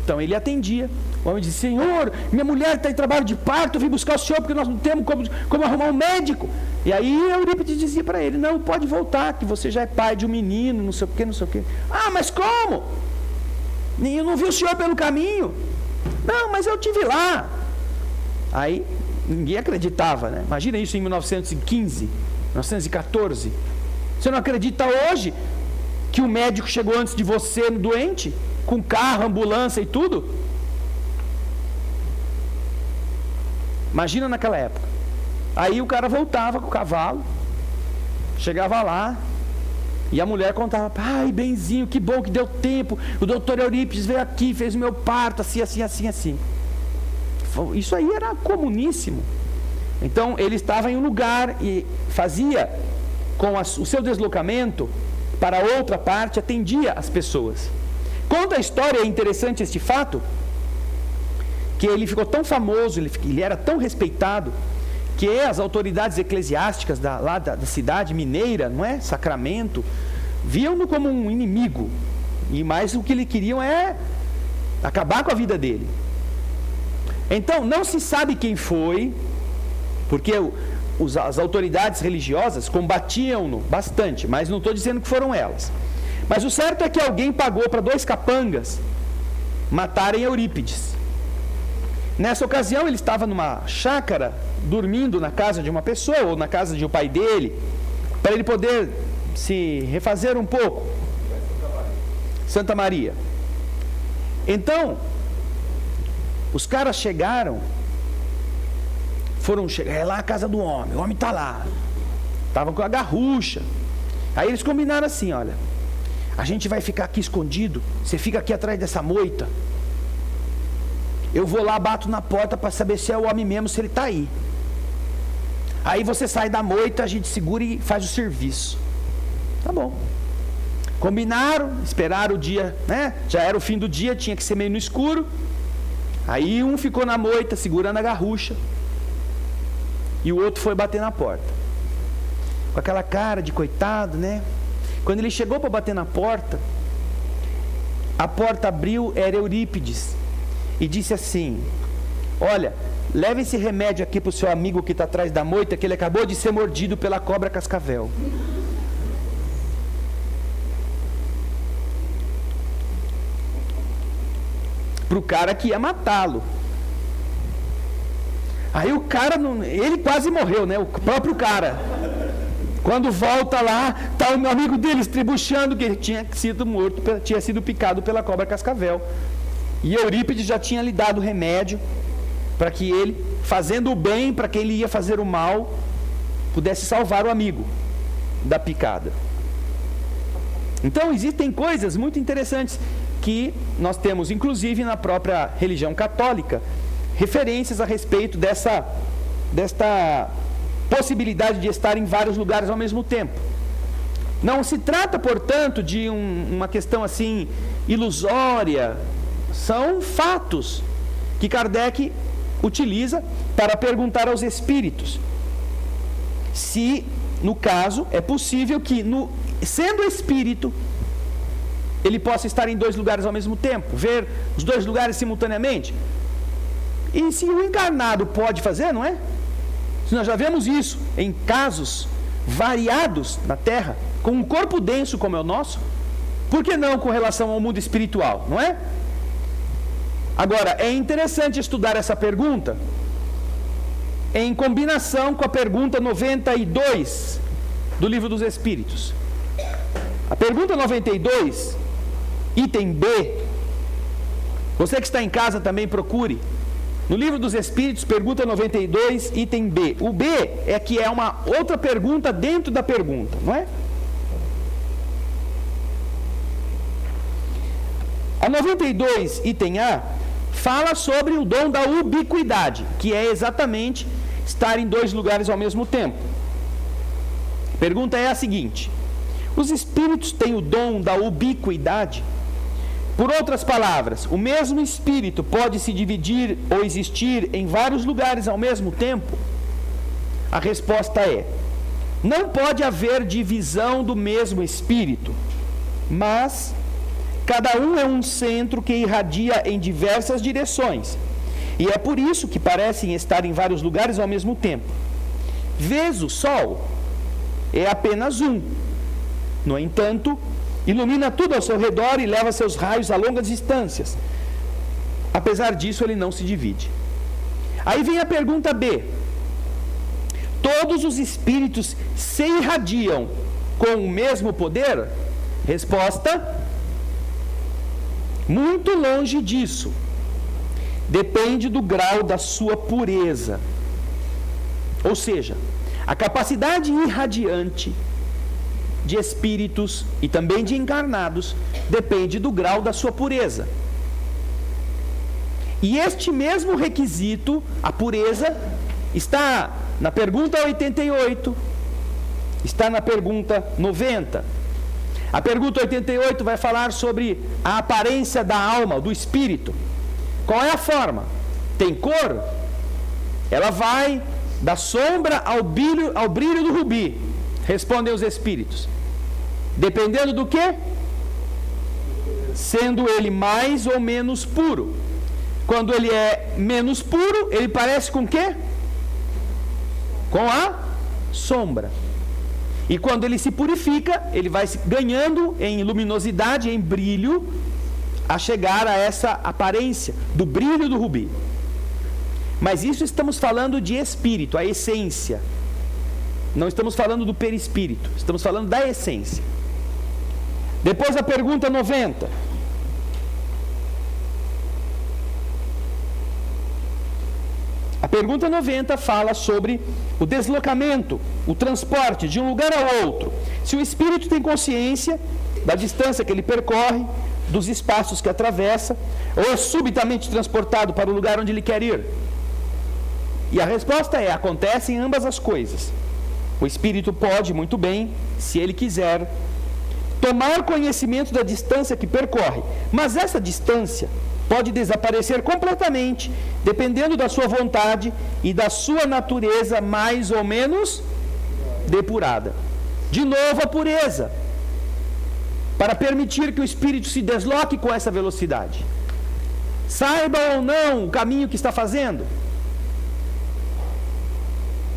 [SPEAKER 1] Então ele atendia. O homem disse: Senhor, minha mulher está em trabalho de parto, eu vim buscar o senhor porque nós não temos como arrumar um médico. E aí Eurípides dizia para ele: não, pode voltar, que você já é pai de um menino, não sei o que, não sei o que. Ah, mas como? Eu não vi o senhor pelo caminho. Não, mas eu estive lá. Aí ninguém acreditava, né? Imagina isso em 1915, 1914. Você não acredita hoje que o médico chegou antes de você no doente? Com carro, ambulância e tudo? Imagina naquela época. Aí o cara voltava com o cavalo, chegava lá, E a mulher contava, ai, benzinho, que bom que deu tempo, o doutor Eurípides veio aqui, fez o meu parto, assim, assim, assim, assim. Isso aí era comuníssimo. Então, ele estava em um lugar e fazia, com o seu deslocamento para outra parte, atendia as pessoas. Conta a história, é interessante este fato, que ele ficou tão famoso, ele era tão respeitado, que as autoridades eclesiásticas lá da cidade mineira, não é? Sacramento, viam-no como um inimigo. E mais o que eles queriam é acabar com a vida dele. Então, não se sabe quem foi, porque as autoridades religiosas combatiam-no bastante, mas não estou dizendo que foram elas. Mas o certo é que alguém pagou para 2 capangas matarem Eurípides. Nessa ocasião, ele estava numa chácara, dormindo na casa de uma pessoa, ou na casa de um pai dele, para ele poder se refazer um pouco. Santa Maria. Então, os caras foram chegar lá à casa do homem, o homem está lá, estavam com a garrucha. Aí eles combinaram assim, olha, a gente vai ficar aqui escondido, você fica aqui atrás dessa moita, eu vou lá, bato na porta para saber se é o homem mesmo, se ele está aí. Aí você sai da moita, a gente segura e faz o serviço. Tá bom. Combinaram, esperaram o dia, né? Já era o fim do dia, tinha que ser meio no escuro. Aí um ficou na moita, segurando a garrucha, e o outro foi bater na porta. Com aquela cara de coitado, né? Quando ele chegou para bater na porta, a porta abriu, era Eurípides. E disse assim, olha, leve esse remédio aqui para o seu amigo que está atrás da moita, que ele acabou de ser mordido pela cobra cascavel. Para o cara que ia matá-lo. Aí o cara, ele quase morreu, né? O próprio cara. Quando volta lá, está o meu amigo dele estribuchando que ele tinha sido morto, tinha sido picado pela cobra cascavel. E Eurípides já tinha lhe dado remédio para que ele, fazendo o bem, para que ele ia fazer o mal, pudesse salvar o amigo da picada. Então existem coisas muito interessantes que nós temos, inclusive na própria religião católica, referências a respeito desta possibilidade de estar em vários lugares ao mesmo tempo. Não se trata, portanto, de uma questão assim ilusória. São fatos que Kardec utiliza para perguntar aos espíritos se, no caso, é possível que, sendo espírito, ele possa estar em 2 lugares ao mesmo tempo, ver os 2 lugares simultaneamente. E se o encarnado pode fazer, não é? Se nós já vemos isso em casos variados na Terra, com um corpo denso como é o nosso, por que não com relação ao mundo espiritual, não é? Agora, é interessante estudar essa pergunta em combinação com a pergunta 92 do Livro dos Espíritos. A pergunta 92, item B, você que está em casa também procure. No Livro dos Espíritos, pergunta 92, item B. O B é que é uma outra pergunta dentro da pergunta, não é? A 92, item A, fala sobre o dom da ubiquidade, que é exatamente estar em 2 lugares ao mesmo tempo. A pergunta é a seguinte: os espíritos têm o dom da ubiquidade? Por outras palavras, o mesmo espírito pode se dividir ou existir em vários lugares ao mesmo tempo? A resposta é: não pode haver divisão do mesmo espírito, mas cada um é um centro que irradia em diversas direções, e é por isso que parecem estar em vários lugares ao mesmo tempo. Vês o Sol? É apenas um. No entanto, ilumina tudo ao seu redor e leva seus raios a longas distâncias. Apesar disso, ele não se divide. Aí vem a pergunta B. Todos os espíritos se irradiam com o mesmo poder? Resposta: muito longe disso. Depende do grau da sua pureza. Ou seja, a capacidade irradiante de espíritos e também de encarnados depende do grau da sua pureza. E este mesmo requisito, a pureza, está na pergunta 88, está na pergunta 90. A pergunta 88 vai falar sobre a aparência da alma, do espírito. Qual é a forma? Tem cor? Ela vai da sombra ao brilho do rubi, respondem os espíritos. Dependendo do quê? Sendo ele mais ou menos puro. Quando ele é menos puro, ele parece com o quê? Com a sombra. E quando ele se purifica, ele vai ganhando em luminosidade, em brilho, a chegar a essa aparência do brilho do rubi. Mas isso estamos falando de espírito, a essência. Não estamos falando do perispírito, estamos falando da essência. Depois a pergunta 90. A pergunta 90 fala sobre o deslocamento, o transporte de um lugar ao outro. Se o espírito tem consciência da distância que ele percorre, dos espaços que atravessa, ou é subitamente transportado para o lugar onde ele quer ir. E a resposta é: acontece em ambas as coisas. O espírito pode, muito bem, se ele quiser, tomar conhecimento da distância que percorre, mas essa distância pode desaparecer completamente, dependendo da sua vontade e da sua natureza mais ou menos depurada. De novo, a pureza, para permitir que o espírito se desloque com essa velocidade. Saiba ou não o caminho que está fazendo.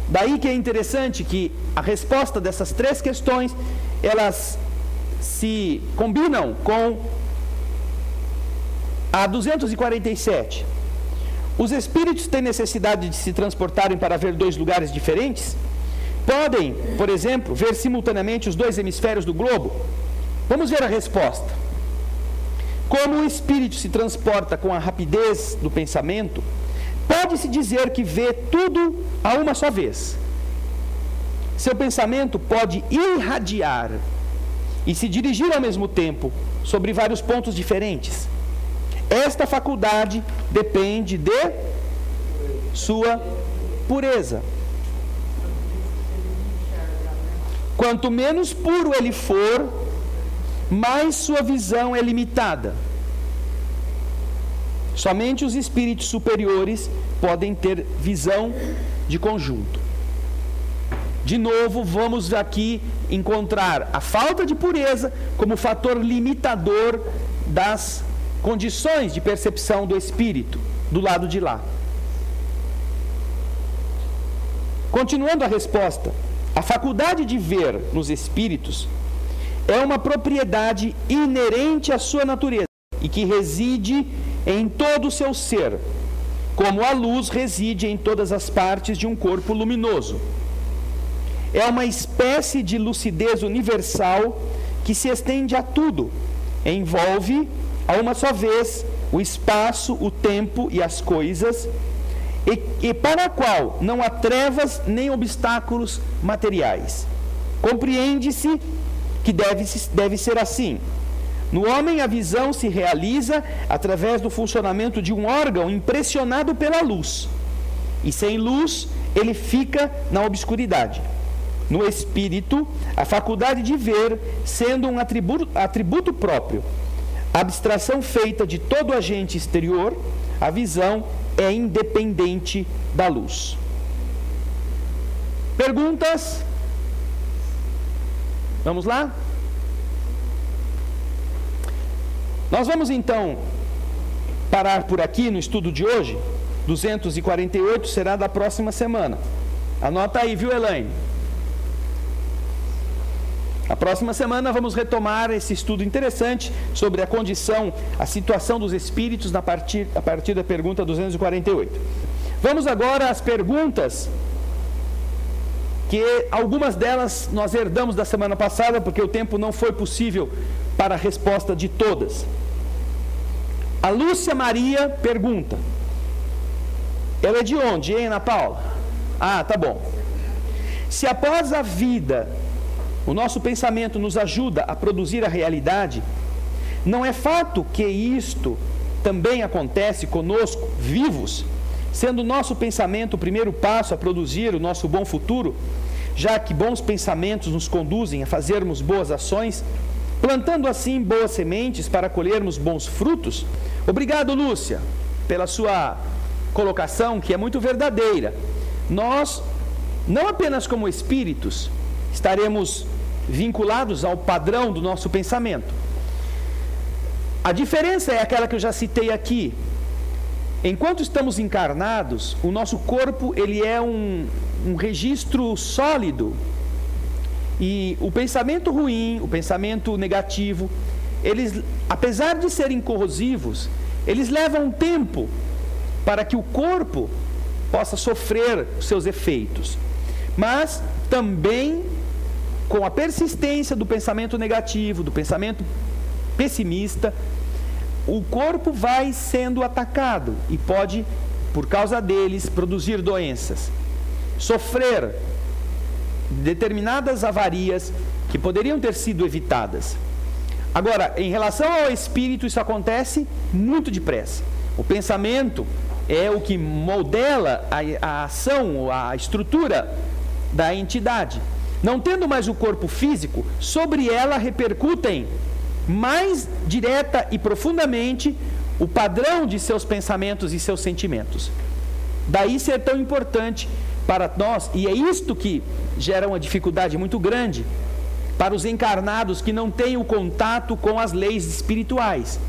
[SPEAKER 1] Daí que é interessante que a resposta dessas três questões, elas se combinam com a 247. Os espíritos têm necessidade de se transportarem para ver dois lugares diferentes? Podem, por exemplo, ver simultaneamente os dois hemisférios do globo? Vamos ver a resposta. Como o espírito se transporta com a rapidez do pensamento, pode-se dizer que vê tudo a uma só vez. Seu pensamento pode irradiar e se dirigir ao mesmo tempo sobre vários pontos diferentes. Esta faculdade depende de sua pureza. Quanto menos puro ele for, mais sua visão é limitada. Somente os espíritos superiores podem ter visão de conjunto. De novo, vamos aqui encontrar a falta de pureza como fator limitador das condições de percepção do espírito do lado de lá. Continuando a resposta, a faculdade de ver nos espíritos é uma propriedade inerente à sua natureza e que reside em todo o seu ser, como a luz reside em todas as partes de um corpo luminoso. É uma espécie de lucidez universal que se estende a tudo, envolve a uma só vez o espaço, o tempo e as coisas, e para a qual não há trevas nem obstáculos materiais. Compreende-se que deve ser assim. No homem, a visão se realiza através do funcionamento de um órgão impressionado pela luz, e sem luz ele fica na obscuridade. No espírito, a faculdade de ver, sendo um atributo próprio, abstração feita de todo agente exterior, a visão é independente da luz. Perguntas? Vamos lá? Nós vamos então parar por aqui no estudo de hoje. 248 será da próxima semana. Anota aí, viu, Elaine? A próxima semana vamos retomar esse estudo interessante sobre a condição, a situação dos espíritos a partir da pergunta 248. Vamos agora às perguntas, que algumas delas nós herdamos da semana passada, porque o tempo não foi possível para a resposta de todas. A Lúcia Maria pergunta. Ela é de onde, hein, Ana Paula? Ah, tá bom. Se após a vida o nosso pensamento nos ajuda a produzir a realidade, não é fato que isto também acontece conosco, vivos, sendo o nosso pensamento o primeiro passo a produzir o nosso bom futuro, já que bons pensamentos nos conduzem a fazermos boas ações, plantando assim boas sementes para colhermos bons frutos? Obrigado, Lúcia, pela sua colocação, que é muito verdadeira. Nós, não apenas como espíritos, estaremos vinculados ao padrão do nosso pensamento. A diferença é aquela que eu já citei aqui. Enquanto estamos encarnados, o nosso corpo ele é um registro sólido. E o pensamento ruim, o pensamento negativo, eles, apesar de serem corrosivos, eles levam tempo para que o corpo possa sofrer os seus efeitos. Mas também, com a persistência do pensamento negativo, do pensamento pessimista, o corpo vai sendo atacado e pode, por causa deles, produzir doenças, sofrer determinadas avarias que poderiam ter sido evitadas. Agora, em relação ao espírito, isso acontece muito depressa. O pensamento é o que modela a ação, a estrutura da entidade. Não tendo mais o corpo físico, sobre ela repercutem mais direta e profundamente o padrão de seus pensamentos e seus sentimentos. Daí ser tão importante para nós, e é isto que gera uma dificuldade muito grande para os encarnados que não têm o contato com as leis espirituais.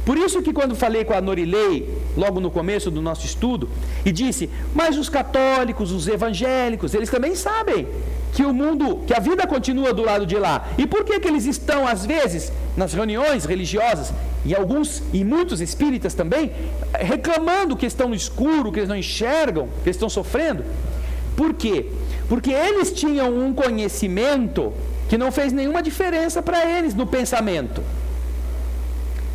[SPEAKER 1] Por isso que quando falei com a Norilei, logo no começo do nosso estudo, e disse, mas os católicos, os evangélicos, eles também sabem que o mundo, que a vida continua do lado de lá. E por que que eles estão, às vezes, nas reuniões religiosas, e muitos espíritas também, reclamando que estão no escuro, que eles não enxergam, que eles estão sofrendo? Por quê? Porque eles tinham um conhecimento que não fez nenhuma diferença para eles no pensamento.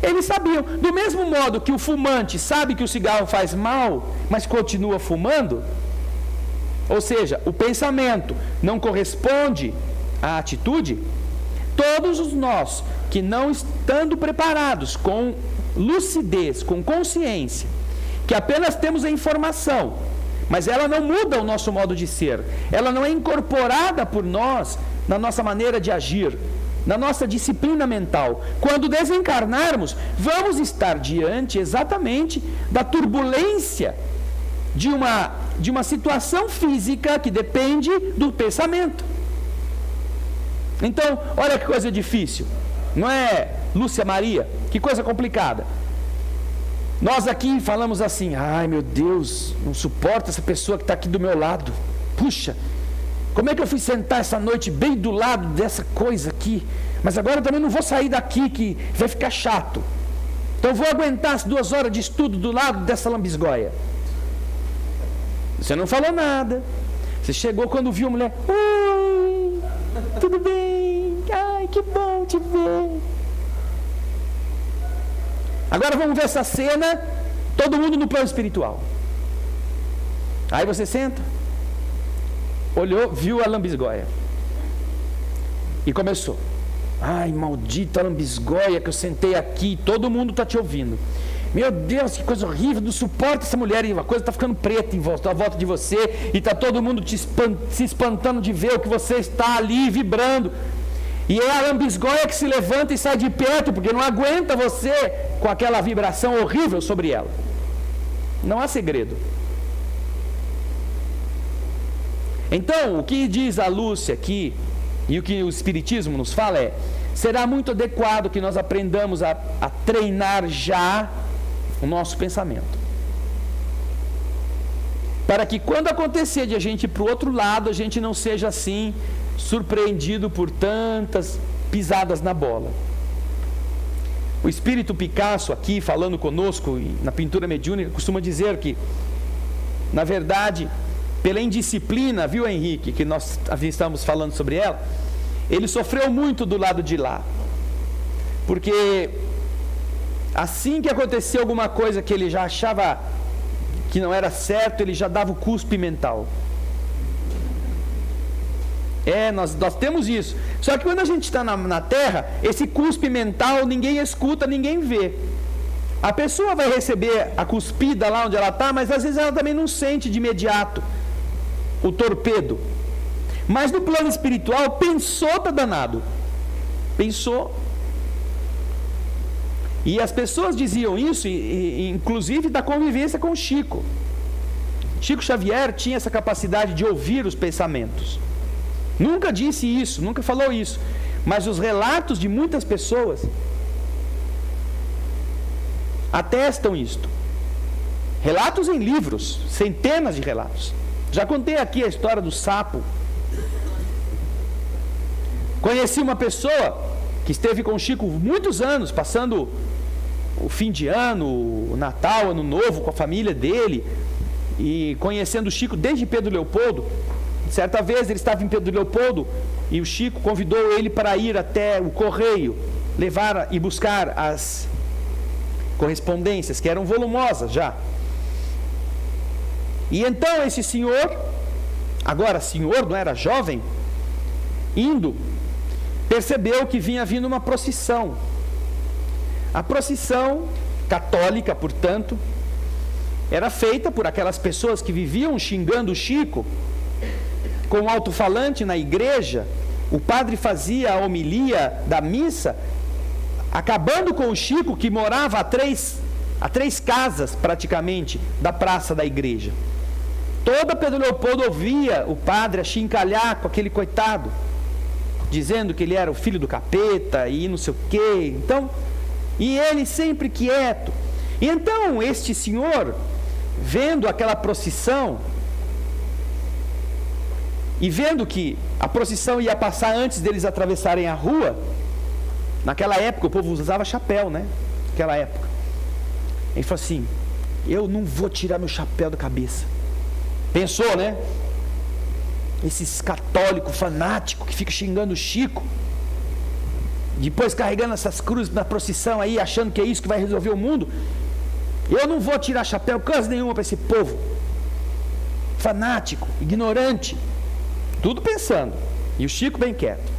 [SPEAKER 1] Eles sabiam, do mesmo modo que o fumante sabe que o cigarro faz mal, mas continua fumando, ou seja, o pensamento não corresponde à atitude, todos nós que não estando preparados com lucidez, com consciência, que apenas temos a informação, mas ela não muda o nosso modo de ser, ela não é incorporada por nós na nossa maneira de agir, na nossa disciplina mental. Quando desencarnarmos, vamos estar diante exatamente da turbulência de uma situação física que depende do pensamento. Então, olha que coisa difícil, não é, Lúcia Maria? Que coisa complicada. Nós aqui falamos assim, ai meu Deus, não suporto essa pessoa que está aqui do meu lado. Puxa, como é que eu fui sentar essa noite bem do lado dessa coisa aqui? Mas agora eu também não vou sair daqui, que vai ficar chato. Então eu vou aguentar as 2 horas de estudo do lado dessa lambisgoia. Você não falou nada. Você chegou quando viu a mulher, oi, tudo bem? Ai, que bom te ver. Agora vamos ver essa cena, todo mundo no plano espiritual. Aí você senta, olhou, viu a lambisgoia e começou, ai, maldita lambisgoia que eu sentei aqui, todo mundo está te ouvindo. Meu Deus, que coisa horrível, não suporta essa mulher, e a coisa está ficando preta à volta de você, e está todo mundo se espantando de ver o que você está ali vibrando. E é a lambisgoia que se levanta e sai de perto, porque não aguenta você com aquela vibração horrível sobre ela. Não há segredo. Então, o que diz a Lúcia aqui, e o que o Espiritismo nos fala é, será muito adequado que nós aprendamos a treinar já o nosso pensamento. Para que quando acontecer de a gente ir para o outro lado, a gente não seja assim, surpreendido por tantas pisadas na bola. O espírito Picasso aqui, falando conosco na pintura mediúnica, costuma dizer que, na verdade, pela indisciplina, viu, Henrique, que nós estamos falando sobre ela, ele sofreu muito do lado de lá. Porque assim que acontecia alguma coisa que ele já achava que não era certo, ele já dava o cuspe mental. Nós temos isso. Só que quando a gente está na Terra, esse cuspe mental ninguém escuta, ninguém vê. A pessoa vai receber a cuspida lá onde ela está, mas às vezes ela também não sente de imediato o torpedo. Mas no plano espiritual, pensou, tá danado. Pensou. E as pessoas diziam isso, inclusive da convivência com Chico. Chico Xavier tinha essa capacidade de ouvir os pensamentos. Nunca disse isso, nunca falou isso. Mas os relatos de muitas pessoas atestam isto. Relatos em livros, centenas de relatos. Já contei aqui a história do sapo. Conheci uma pessoa que esteve com o Chico muitos anos, passando o fim de ano, o Natal, Ano Novo com a família dele, e conhecendo o Chico desde Pedro Leopoldo. Certa vez ele estava em Pedro Leopoldo e o Chico convidou ele para ir até o correio, levar e buscar as correspondências, que eram volumosas já. E então esse senhor, agora senhor, não era jovem, indo, percebeu que vinha vindo uma procissão. A procissão católica, portanto, era feita por aquelas pessoas que viviam xingando o Chico com alto-falante na igreja. O padre fazia a homilia da missa, acabando com o Chico, que morava a três casas praticamente da praça da igreja. Toda Pedro Leopoldo ouvia o padre achincalhar com aquele coitado, dizendo que ele era o filho do capeta e não sei o quê. Então, e ele sempre quieto. E então este senhor, vendo aquela procissão e vendo que a procissão ia passar antes deles atravessarem a rua, naquela época o povo usava chapéu, né? Naquela época. Ele falou assim: eu não vou tirar meu chapéu da cabeça. Pensou, né? Esses católicos fanáticos que ficam xingando o Chico, depois carregando essas cruzes na procissão aí, achando que é isso que vai resolver o mundo. Eu não vou tirar chapéu coisa nenhuma para esse povo fanático, ignorante. Tudo pensando. E o Chico bem quieto.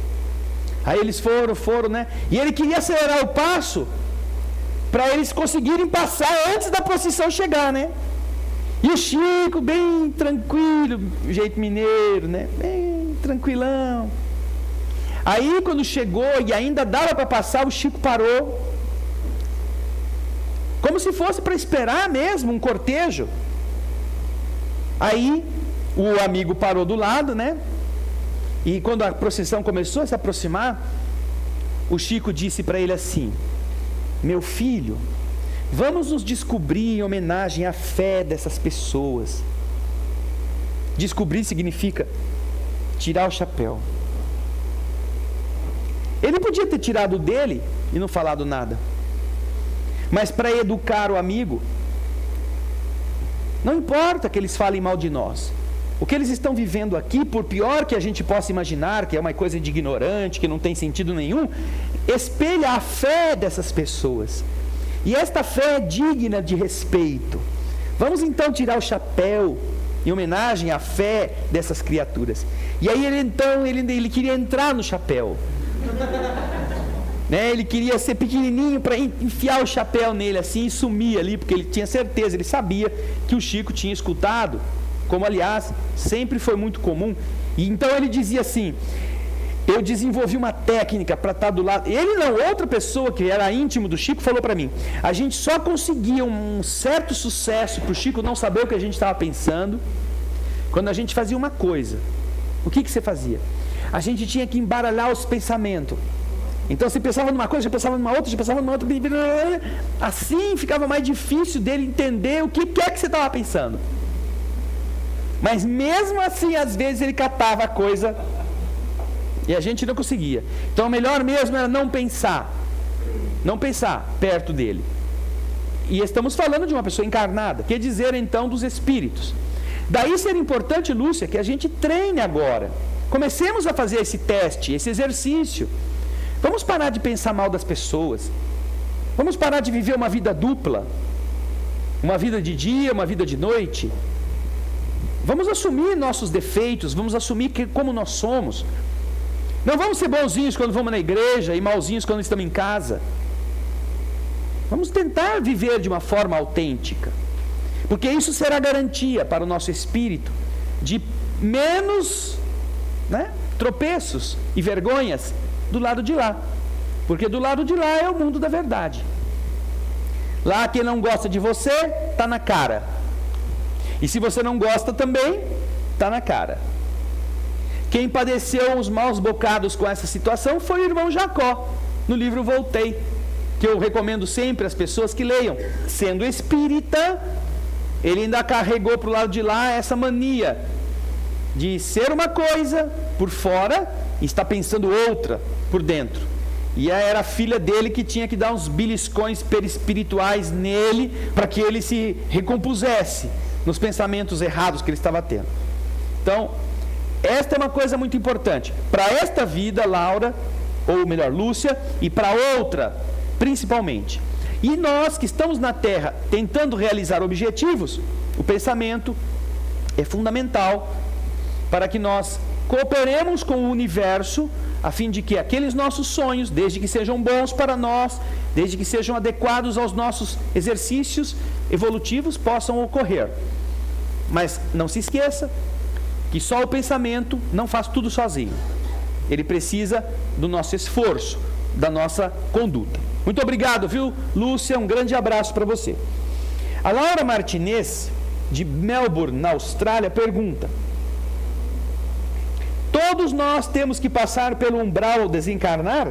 [SPEAKER 1] Aí eles foram, né? E ele queria acelerar o passo para eles conseguirem passar antes da procissão chegar, né? E o Chico bem tranquilo, jeito mineiro, né? Bem tranquilão. Aí quando chegou e ainda dava para passar, o Chico parou, como se fosse para esperar mesmo um cortejo. Aí o amigo parou do lado, né? E quando a procissão começou a se aproximar, o Chico disse para ele assim: meu filho, vamos nos descobrir em homenagem à fé dessas pessoas. Descobrir significa tirar o chapéu. Ele podia ter tirado o dele e não falado nada. Mas para educar o amigo, não importa que eles falem mal de nós. O que eles estão vivendo aqui, por pior que a gente possa imaginar, que é uma coisa de ignorante, que não tem sentido nenhum, espelha a fé dessas pessoas. E esta fé é digna de respeito. Vamos então tirar o chapéu em homenagem à fé dessas criaturas. E aí ele queria entrar no chapéu. Né? Ele queria ser pequenininho para enfiar o chapéu nele assim e sumir ali, porque ele tinha certeza, ele sabia que o Chico tinha escutado, como aliás sempre foi muito comum. E então ele dizia assim: eu desenvolvi uma técnica para estar do lado. Ele não, outra pessoa que era íntimo do Chico falou para mim: a gente só conseguia um certo sucesso para o Chico não saber o que a gente estava pensando quando a gente fazia uma coisa. O que você fazia? A gente tinha que embaralhar os pensamentos. Então você pensava numa coisa, já pensava numa outra, já pensava numa outra. Assim ficava mais difícil dele entender o que é que você estava pensando. Mas mesmo assim, às vezes ele catava a coisa e a gente não conseguia. Então o melhor mesmo era não pensar perto dele. E estamos falando de uma pessoa encarnada, quer dizer então dos espíritos. Daí seria importante, Lúcia, que a gente treine agora. Comecemos a fazer esse teste, esse exercício. Vamos parar de pensar mal das pessoas. Vamos parar de viver uma vida dupla. Uma vida de dia, uma vida de noite. Vamos assumir nossos defeitos, vamos assumir como nós somos. Não vamos ser bonzinhos quando vamos na igreja e malzinhos quando estamos em casa. Vamos tentar viver de uma forma autêntica, porque isso será garantia para o nosso espírito de menos, né, tropeços e vergonhas do lado de lá, porque do lado de lá é o mundo da verdade. Lá quem não gosta de você está na cara, e se você não gosta também está na cara. Quem padeceu os maus bocados com essa situação foi o irmão Jacó, no livro Voltei, que eu recomendo sempre às pessoas que leiam. Sendo espírita, ele ainda carregou para o lado de lá essa mania de ser uma coisa por fora e estar pensando outra por dentro. E era a filha dele que tinha que dar uns beliscões perispirituais nele para que ele se recompusesse nos pensamentos errados que ele estava tendo. Então, esta é uma coisa muito importante para esta vida, Laura, ou melhor, Lúcia, e para outra, principalmente. E nós que estamos na Terra tentando realizar objetivos, o pensamento é fundamental para que nós cooperemos com o universo, a fim de que aqueles nossos sonhos, desde que sejam bons para nós, desde que sejam adequados aos nossos exercícios evolutivos, possam ocorrer. Mas não se esqueça que só o pensamento não faz tudo sozinho. Ele precisa do nosso esforço, da nossa conduta. Muito obrigado, viu, Lúcia? Um grande abraço para você. A Laura Martinez, de Melbourne, na Austrália, pergunta: todos nós temos que passar pelo umbral ao desencarnar?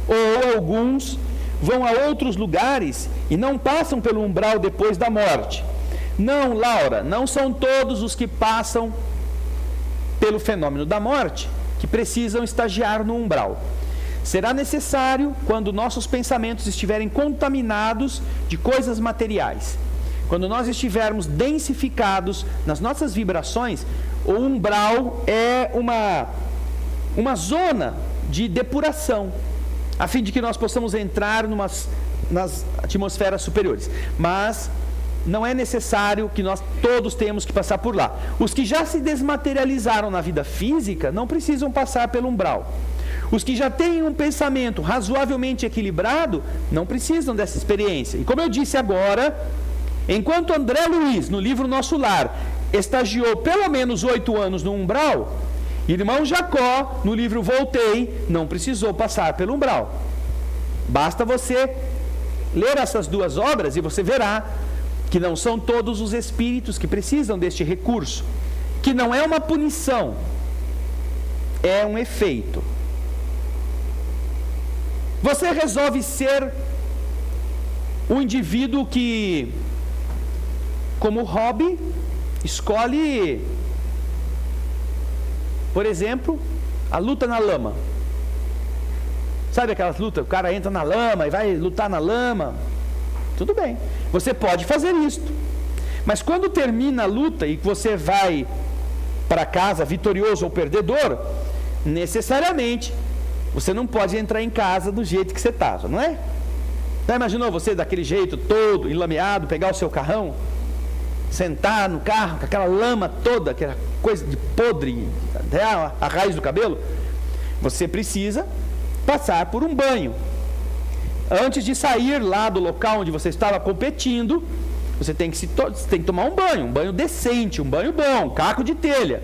[SPEAKER 1] Ou alguns vão a outros lugares e não passam pelo umbral depois da morte? Não, Laura, não são todos os que passam pelo fenômeno da morte que precisam estagiar no umbral. Será necessário quando nossos pensamentos estiverem contaminados de coisas materiais. Quando nós estivermos densificados nas nossas vibrações, o umbral é uma zona de depuração, a fim de que nós possamos entrar nas atmosferas superiores. Mas não é necessário que nós todos tenhamos que passar por lá. Os que já se desmaterializaram na vida física não precisam passar pelo umbral. Os que já têm um pensamento razoavelmente equilibrado não precisam dessa experiência. E como eu disse agora, enquanto André Luiz, no livro Nosso Lar, estagiou pelo menos 8 anos no umbral, irmão Jacó, no livro Voltei, não precisou passar pelo umbral. Basta você ler essas duas obras e você verá que não são todos os espíritos que precisam deste recurso, que não é uma punição, é um efeito. Você resolve ser um indivíduo que, como hobby, escolhe, por exemplo, a luta na lama. Sabe aquelas lutas? O cara entra na lama e vai lutar na lama. Tudo bem, você pode fazer isto. Mas quando termina a luta e você vai para casa vitorioso ou perdedor, necessariamente você não pode entrar em casa do jeito que você estava, não é? Já imaginou você daquele jeito todo enlameado, pegar o seu carrão, sentar no carro com aquela lama toda, aquela coisa de podre, até a raiz do cabelo? Você precisa passar por um banho. Antes de sair lá do local onde você estava competindo, você tem que tomar um banho decente, um banho bom, caco de telha.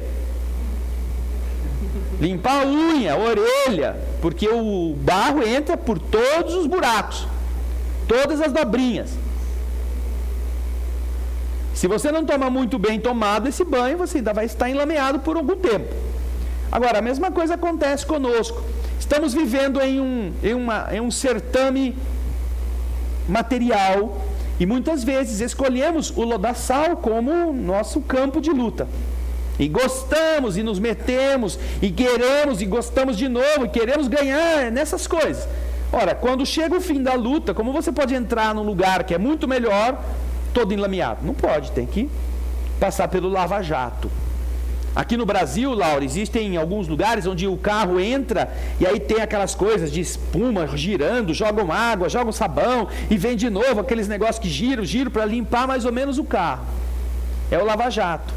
[SPEAKER 1] Limpar a unha, a orelha, porque o barro entra por todos os buracos, todas as dobrinhas. Se você não tomar muito bem tomado esse banho, você ainda vai estar enlameado por algum tempo. Agora, a mesma coisa acontece conosco. Estamos vivendo em um certame material e muitas vezes escolhemos o lodaçal como nosso campo de luta. E gostamos e nos metemos e queremos e gostamos de novo e queremos ganhar nessas coisas. Ora, quando chega o fim da luta, como você pode entrar num lugar que é muito melhor todo enlameado? Não pode, tem que passar pelo lava-jato. Aqui no Brasil, Laura, existem alguns lugares onde o carro entra e aí tem aquelas coisas de espuma girando, jogam água, jogam sabão e vem de novo aqueles negócios que giram para limpar mais ou menos o carro. É o lava-jato.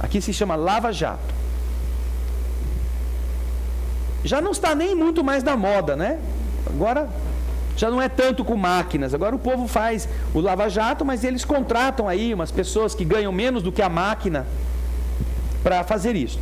[SPEAKER 1] Aqui se chama lava-jato. Já não está nem muito mais na moda, né? Agora já não é tanto com máquinas. Agora o povo faz o lava-jato, mas eles contratam aí umas pessoas que ganham menos do que a máquina para fazer isso.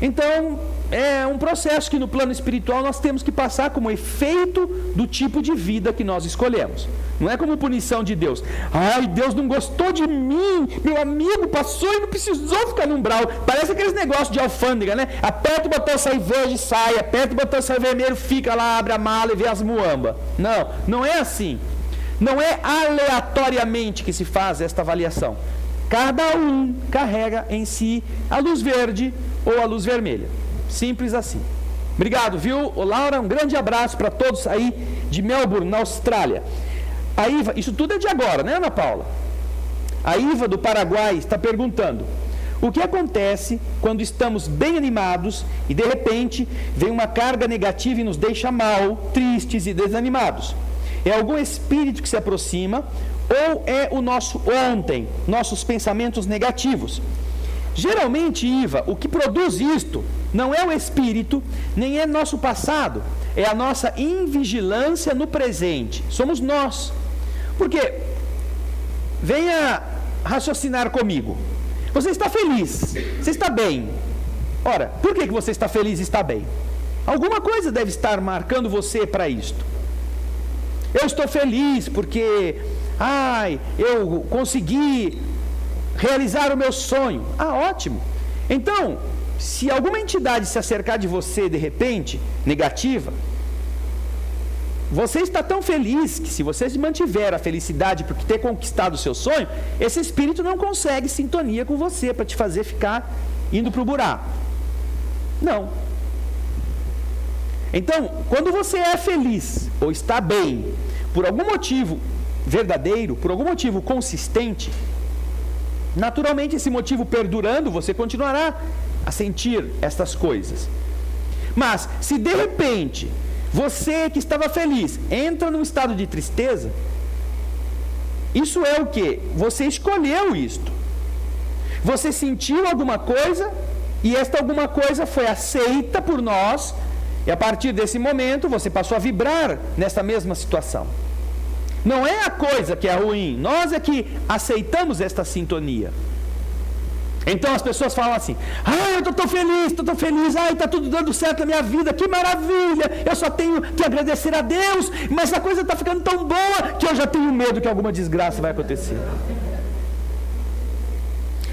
[SPEAKER 1] Então, é um processo que no plano espiritual nós temos que passar como efeito do tipo de vida que nós escolhemos. Não é como punição de Deus. Ai, Deus não gostou de mim, meu amigo passou e não precisou ficar no umbral. Parece aqueles negócios de alfândega, né? Aperta o botão, sai verde, sai. Aperta o botão, sai vermelho, fica lá, abre a mala e vê as muambas. Não, não é assim. Não é aleatoriamente que se faz esta avaliação. Cada um carrega em si a luz verde ou a luz vermelha. Simples assim. Obrigado, viu? Ô, Laura, um grande abraço para todos aí de Melbourne, na Austrália. A Iva, isso tudo é de agora, né, Ana Paula? A Iva do Paraguai está perguntando: o que acontece quando estamos bem animados e de repente vem uma carga negativa e nos deixa mal, tristes e desanimados? É algum espírito que se aproxima ou é o nosso ontem, nossos pensamentos negativos? Geralmente, Iva, o que produz isto não é o espírito, nem é nosso passado, é a nossa invigilância no presente. Somos nós. Porque, venha raciocinar comigo. Você está feliz, você está bem. Ora, por que você está feliz e está bem? Alguma coisa deve estar marcando você para isto. Eu estou feliz porque, eu consegui realizar o meu sonho. Ótimo. Então, se alguma entidade se acercar de você de repente, negativa, você está tão feliz que se você mantiver a felicidade por ter conquistado o seu sonho, esse espírito não consegue sintonia com você para te fazer ficar indo para o buraco. Não. Então, quando você é feliz ou está bem, por algum motivo verdadeiro, por algum motivo consistente, naturalmente esse motivo perdurando, você continuará a sentir estas coisas. Mas, se de repente, você que estava feliz, entra num estado de tristeza, isso é o quê? Você escolheu isto. Você sentiu alguma coisa, e esta alguma coisa foi aceita por nós, e a partir desse momento você passou a vibrar nessa mesma situação. Não é a coisa que é ruim, nós é que aceitamos esta sintonia. Então as pessoas falam assim: eu estou tão feliz, está tudo dando certo na minha vida, que maravilha, eu só tenho que agradecer a Deus, mas a coisa está ficando tão boa que eu já tenho medo que alguma desgraça vai acontecer.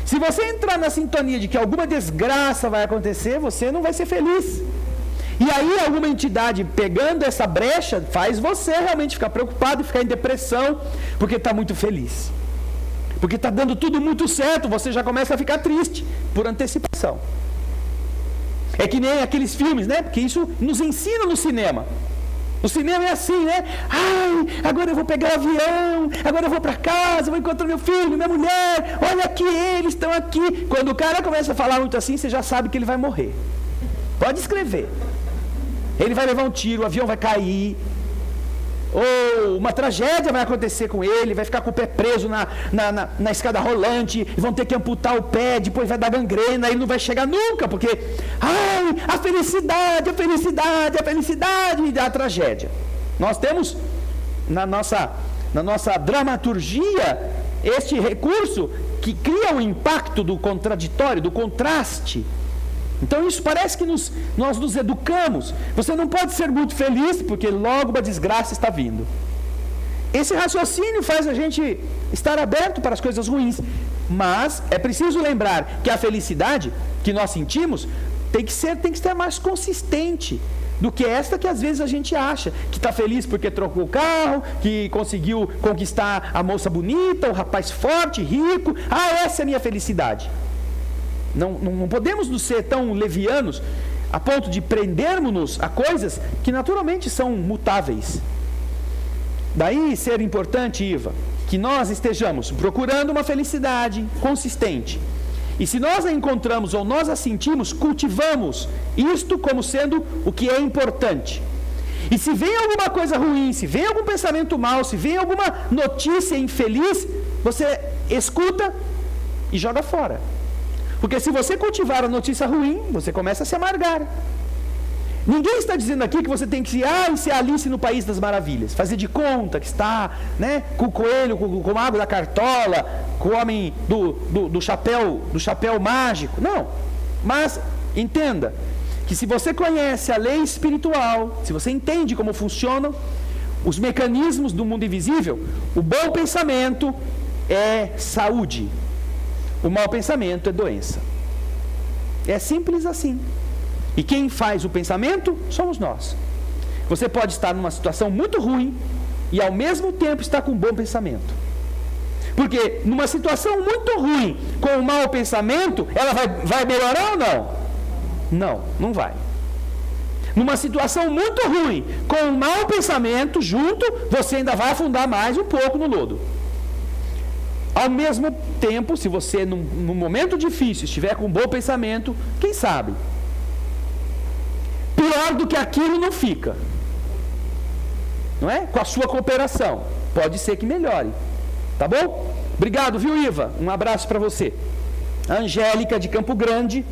[SPEAKER 1] Se você entrar na sintonia de que alguma desgraça vai acontecer, você não vai ser feliz. E aí alguma entidade pegando essa brecha faz você realmente ficar preocupado e ficar em depressão, porque está muito feliz. Porque está dando tudo muito certo, você já começa a ficar triste por antecipação. É que nem aqueles filmes, né? Porque isso nos ensina no cinema. No cinema é assim, né? Agora eu vou pegar o avião, agora eu vou para casa, vou encontrar meu filho, minha mulher, olha aqui, eles estão aqui. Quando o cara começa a falar muito assim, você já sabe que ele vai morrer. Pode escrever. Ele vai levar um tiro, o avião vai cair, ou uma tragédia vai acontecer com ele, vai ficar com o pé preso na escada rolante, vão ter que amputar o pé, depois vai dar gangrena, ele não vai chegar nunca, porque a felicidade da tragédia. Nós temos na nossa dramaturgia este recurso que cria o impacto do contraditório, do contraste. Então isso parece que nós nos educamos. Você não pode ser muito feliz porque logo uma desgraça está vindo. Esse raciocínio faz a gente estar aberto para as coisas ruins. Mas é preciso lembrar que a felicidade que nós sentimos tem que ser mais consistente do que esta que às vezes a gente acha, que está feliz porque trocou o carro, que conseguiu conquistar a moça bonita, o rapaz forte, rico. Essa é a minha felicidade. Não podemos nos ser tão levianos a ponto de prendermos-nos a coisas que naturalmente são mutáveis. Daí ser importante, Iva, que nós estejamos procurando uma felicidade consistente. E se nós a encontramos ou nós a sentimos, cultivamos isto como sendo o que é importante. E se vem alguma coisa ruim, se vem algum pensamento mau, se vem alguma notícia infeliz, você escuta e joga fora. Porque se você cultivar a notícia ruim, você começa a se amargar. Ninguém está dizendo aqui que você tem que ser Alice no País das Maravilhas, fazer de conta que está, né, com o coelho, com a água da cartola, com o homem do chapéu mágico. Não. Mas entenda que se você conhece a lei espiritual, se você entende como funcionam os mecanismos do mundo invisível, o bom pensamento é saúde, o mau pensamento é doença. É simples assim. E quem faz o pensamento somos nós. Você pode estar numa situação muito ruim e ao mesmo tempo estar com um bom pensamento. Porque numa situação muito ruim, com um mau pensamento, ela vai melhorar ou não? Não, não vai. Numa situação muito ruim, com um mau pensamento junto, você ainda vai afundar mais um pouco no lodo. Ao mesmo tempo, se você num momento difícil estiver com um bom pensamento, quem sabe? Pior do que aquilo não fica. Não é? Com a sua cooperação. Pode ser que melhore. Tá bom? Obrigado, viu, Iva? Um abraço para você. A Angélica de Campo Grande.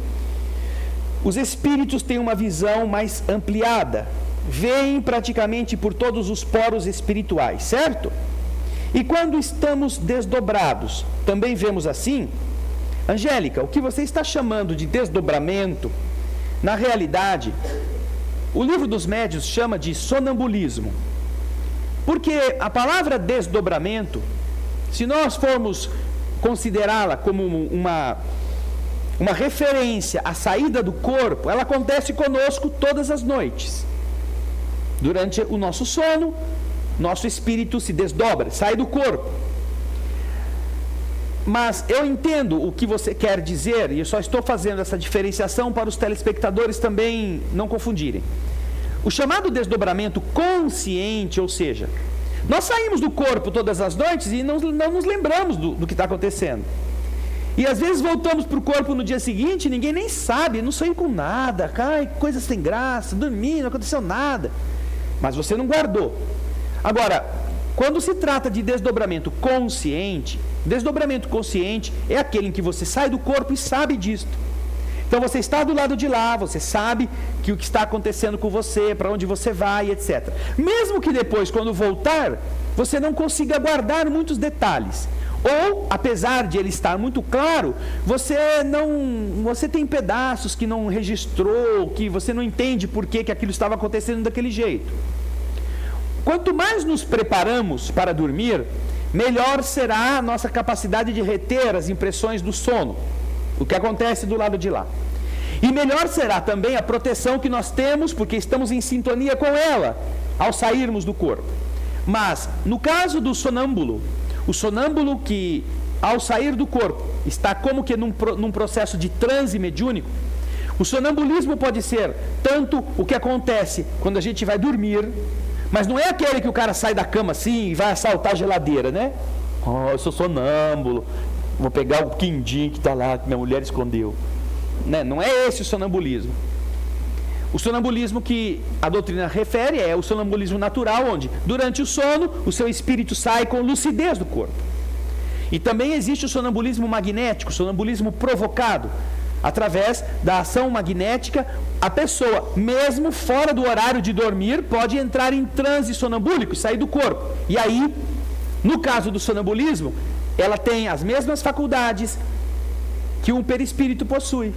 [SPEAKER 1] Os espíritos têm uma visão mais ampliada. Veem praticamente por todos os poros espirituais, certo? E quando estamos desdobrados, também vemos assim? Angélica, o que você está chamando de desdobramento, na realidade, o livro dos médiuns chama de sonambulismo. Porque a palavra desdobramento, se nós formos considerá-la como uma referência à saída do corpo, ela acontece conosco todas as noites. Durante o nosso sono, nosso espírito se desdobra, sai do corpo. Mas eu entendo o que você quer dizer, e eu só estou fazendo essa diferenciação para os telespectadores também não confundirem. O chamado desdobramento consciente, ou seja, nós saímos do corpo todas as noites e não nos lembramos do que está acontecendo. E às vezes voltamos para o corpo no dia seguinte e ninguém nem sabe, não sonhei com nada, coisa sem graça, dormi, não aconteceu nada. Mas você não guardou. Agora, quando se trata de desdobramento consciente é aquele em que você sai do corpo e sabe disto. Então você está do lado de lá, você sabe que o que está acontecendo com você, para onde você vai, etc. Mesmo que depois, quando voltar, você não consiga guardar muitos detalhes. Ou, apesar de ele estar muito claro, você tem pedaços que não registrou, que você não entende por que aquilo estava acontecendo daquele jeito. Quanto mais nos preparamos para dormir, melhor será a nossa capacidade de reter as impressões do sono, o que acontece do lado de lá. E melhor será também a proteção que nós temos, porque estamos em sintonia com ela, ao sairmos do corpo. Mas, no caso do sonâmbulo, o sonâmbulo que, ao sair do corpo, está como que num processo de transe mediúnico, o sonambulismo pode ser tanto o que acontece quando a gente vai dormir, mas não é aquele que o cara sai da cama assim e vai assaltar a geladeira, né? Oh, eu sou sonâmbulo, vou pegar o quindim que está lá, que minha mulher escondeu. Né? Não é esse o sonambulismo. O sonambulismo que a doutrina refere é o sonambulismo natural, onde, durante o sono, o seu espírito sai com lucidez do corpo. E também existe o sonambulismo magnético, o sonambulismo provocado. Através da ação magnética, a pessoa, mesmo fora do horário de dormir, pode entrar em transe sonambúlico e sair do corpo. E aí, no caso do sonambulismo, ela tem as mesmas faculdades que um perispírito possui,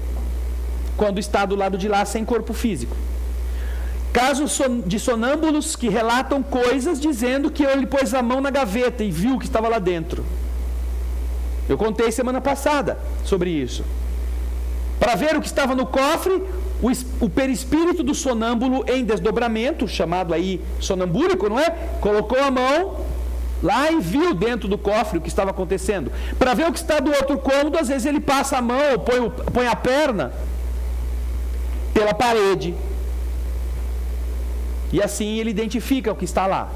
[SPEAKER 1] quando está do lado de lá sem corpo físico. Casos de sonâmbulos que relatam coisas dizendo que ele pôs a mão na gaveta e viu o que estava lá dentro. Eu contei semana passada sobre isso. Para ver o que estava no cofre, o perispírito do sonâmbulo em desdobramento, chamado aí sonambúlico, não é? Colocou a mão lá e viu dentro do cofre o que estava acontecendo. Para ver o que está do outro cômodo, às vezes ele passa a mão ou põe a perna pela parede. E assim ele identifica o que está lá.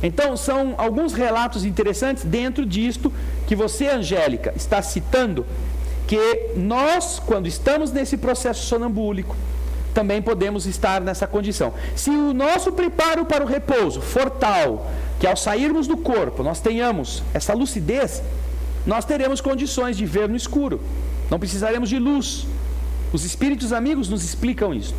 [SPEAKER 1] Então, são alguns relatos interessantes dentro disto que você, Angélica, está citando, que nós, quando estamos nesse processo sonambúlico, também podemos estar nessa condição. Se o nosso preparo para o repouso for tal, que ao sairmos do corpo nós tenhamos essa lucidez, nós teremos condições de ver no escuro. não precisaremos de luz. Os espíritos amigos nos explicam isso.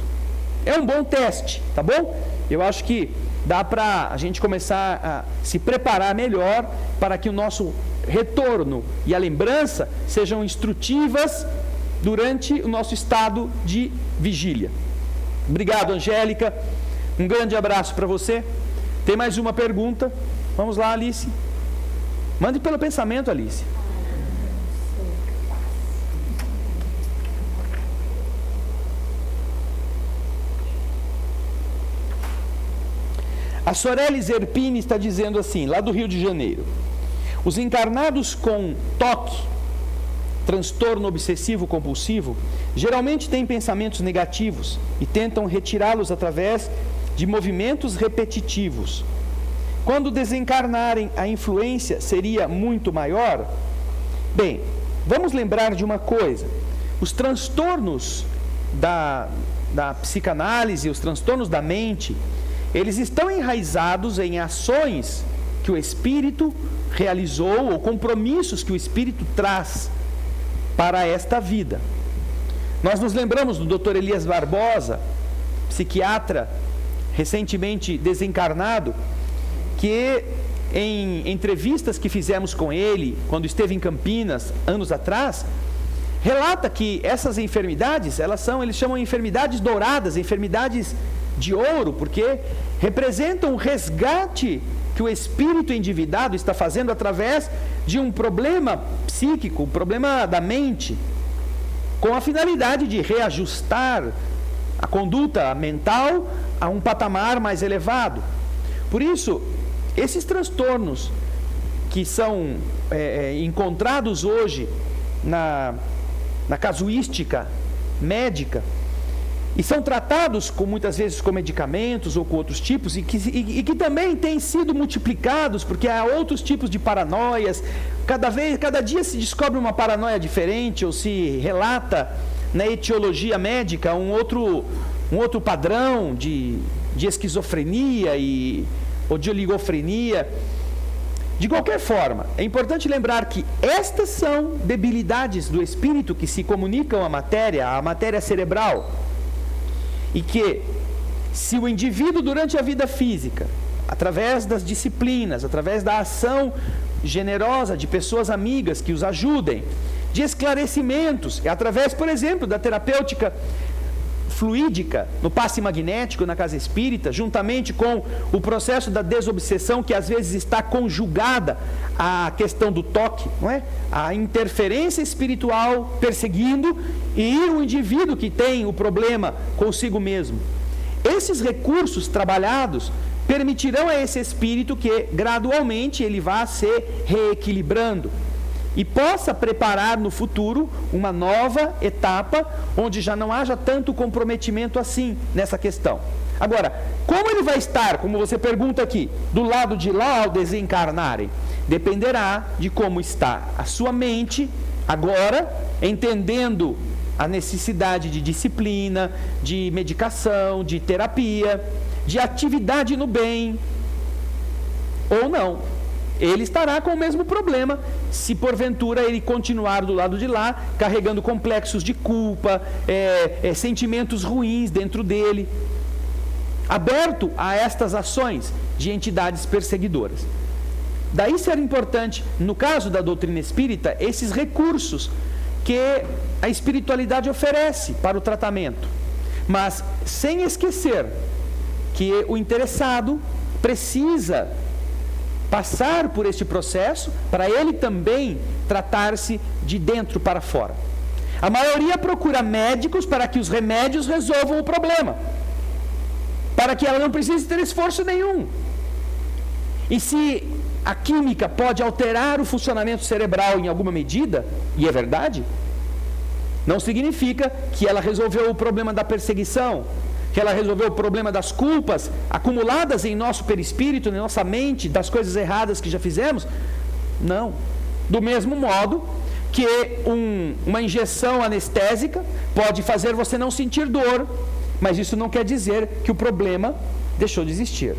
[SPEAKER 1] É um bom teste, tá bom? Eu acho que dá para a gente começar a se preparar melhor para que o nosso retorno e a lembrança sejam instrutivas durante o nosso estado de vigília. Obrigado, Angélica. Um grande abraço para você. Tem mais uma pergunta. Vamos lá, Alice. Mande pelo pensamento, Alice. A Sorelle Zerpini está dizendo assim, lá do Rio de Janeiro: os encarnados com TOC, transtorno obsessivo compulsivo, geralmente têm pensamentos negativos e tentam retirá-los através de movimentos repetitivos. Quando desencarnarem, a influência seria muito maior? Bem, vamos lembrar de uma coisa: os transtornos da psicanálise, os transtornos da mente, eles estão enraizados em ações que o espírito realizou ou compromissos que o espírito traz para esta vida. Nós nos lembramos do Dr. Elias Barbosa, psiquiatra recentemente desencarnado, que em entrevistas que fizemos com ele, quando esteve em Campinas, anos atrás, relata que essas enfermidades, eles chamam de enfermidades douradas, enfermidades de ouro, porque representam um resgate que o espírito endividado está fazendo através de um problema psíquico, um problema da mente, com a finalidade de reajustar a conduta mental a um patamar mais elevado. Por isso, esses transtornos que são encontrados hoje na casuística médica, e são tratados muitas vezes com medicamentos ou com outros tipos, e que também têm sido multiplicados, porque há outros tipos de paranoias. Cada dia se descobre uma paranoia diferente, ou se relata na etiologia médica um outro padrão de esquizofrenia ou de oligofrenia. De qualquer forma, é importante lembrar que estas são debilidades do espírito que se comunicam à matéria cerebral. E que, se o indivíduo durante a vida física, através das disciplinas, através da ação generosa de pessoas amigas que os ajudem, de esclarecimentos, através, por exemplo, da terapêutica fluídica, no passe magnético, na casa espírita, juntamente com o processo da desobsessão, que às vezes está conjugada à questão do toque, não é? A interferência espiritual perseguindo e o indivíduo que tem o problema consigo mesmo. Esses recursos trabalhados permitirão a esse espírito que gradualmente ele vá se reequilibrando e possa preparar no futuro uma nova etapa onde já não haja tanto comprometimento assim nessa questão. Agora, como ele vai estar, como você pergunta aqui, do lado de lá ao desencarnarem? Dependerá de como está a sua mente agora, entendendo a necessidade de disciplina, de medicação, de terapia, de atividade no bem, ou não. Ele estará com o mesmo problema se porventura ele continuar do lado de lá, carregando complexos de culpa, sentimentos ruins dentro dele, aberto a estas ações de entidades perseguidoras. Daí ser importante, no caso da doutrina espírita, esses recursos que a espiritualidade oferece para o tratamento, mas sem esquecer que o interessado precisa passar por este processo para ele também tratar-se de dentro para fora. A maioria procura médicos para que os remédios resolvam o problema, para que ela não precise ter esforço nenhum. E se a química pode alterar o funcionamento cerebral em alguma medida, e é verdade, não significa que ela resolveu o problema da perseguição, que ela resolveu o problema das culpas acumuladas em nosso perispírito, em nossa mente, das coisas erradas que já fizemos. Não. Do mesmo modo que uma injeção anestésica pode fazer você não sentir dor, mas isso não quer dizer que o problema deixou de existir.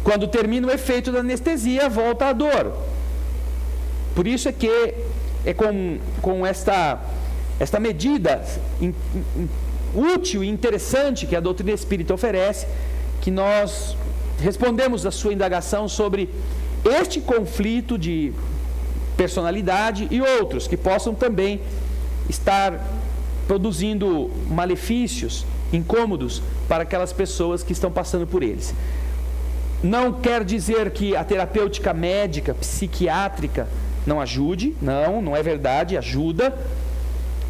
[SPEAKER 1] Quando termina o efeito da anestesia, volta a dor. Por isso é que com esta esta medida útil e interessante que a doutrina espírita oferece, que nós respondemos a sua indagação sobre este conflito de personalidade e outros que possam também estar produzindo malefícios, incômodos para aquelas pessoas que estão passando por eles. Não quer dizer que a terapêutica médica, psiquiátrica não ajude, não é verdade, ajuda,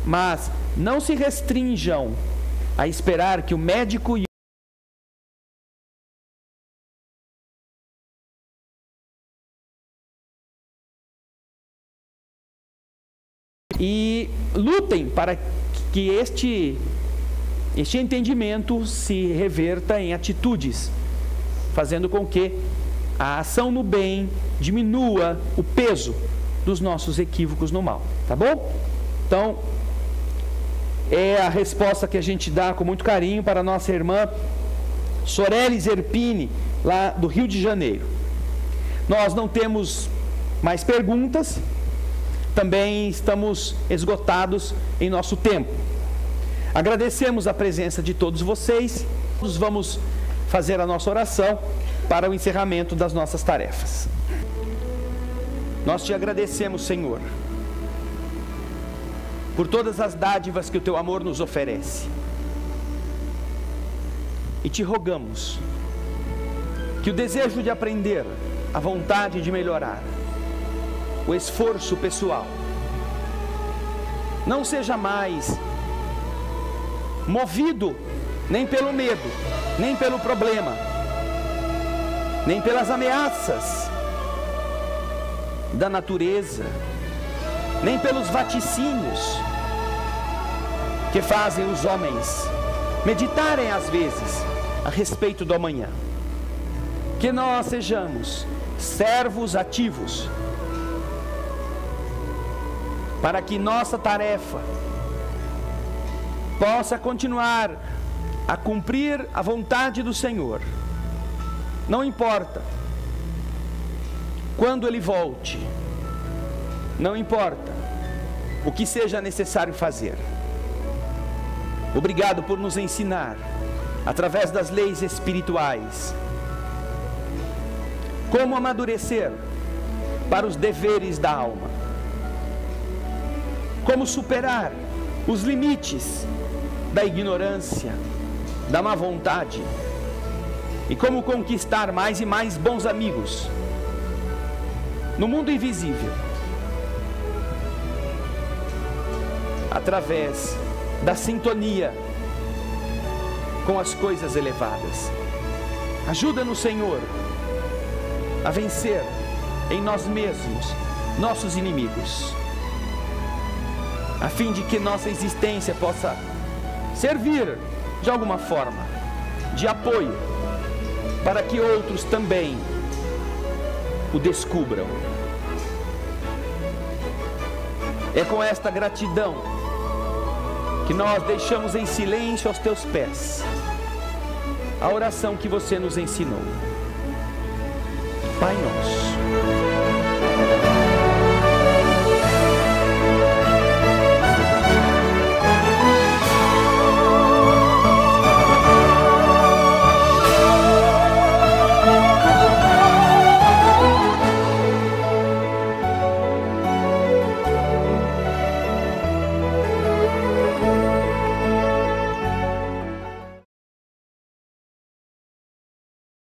[SPEAKER 1] mas não se restringam a esperar que o médico e lutem para que este entendimento se reverta em atitudes, fazendo com que a ação no bem diminua o peso dos nossos equívocos no mal, tá bom? Então, é a resposta que a gente dá com muito carinho para a nossa irmã Sorelle Zerpini, lá do Rio de Janeiro. Nós não temos mais perguntas, também estamos esgotados em nosso tempo. Agradecemos a presença de todos vocês. Nós vamos fazer a nossa oração para o encerramento das nossas tarefas. Nós te agradecemos, Senhor, por todas as dádivas que o teu amor nos oferece. E te rogamos que o desejo de aprender, a vontade de melhorar, o esforço pessoal, não seja mais movido nem pelo medo, nem pelo problema, nem pelas ameaças da natureza, nem pelos vaticínios que fazem os homens meditarem às vezes a respeito do amanhã. Que nós sejamos servos ativos, para que nossa tarefa possa continuar a cumprir a vontade do Senhor. Não importa quando Ele volte, não importa o que seja necessário fazer. Obrigado por nos ensinar, através das leis espirituais, como amadurecer para os deveres da alma, como superar os limites da ignorância, da má vontade, e como conquistar mais e mais bons amigos no mundo invisível, através da sintonia com as coisas elevadas. Ajuda-nos, Senhor, a vencer em nós mesmos nossos inimigos, a fim de que nossa existência possa servir de alguma forma de apoio para que outros também o descubram. É com esta gratidão que nós deixamos em silêncio aos teus pés a oração que você nos ensinou. Pai nosso,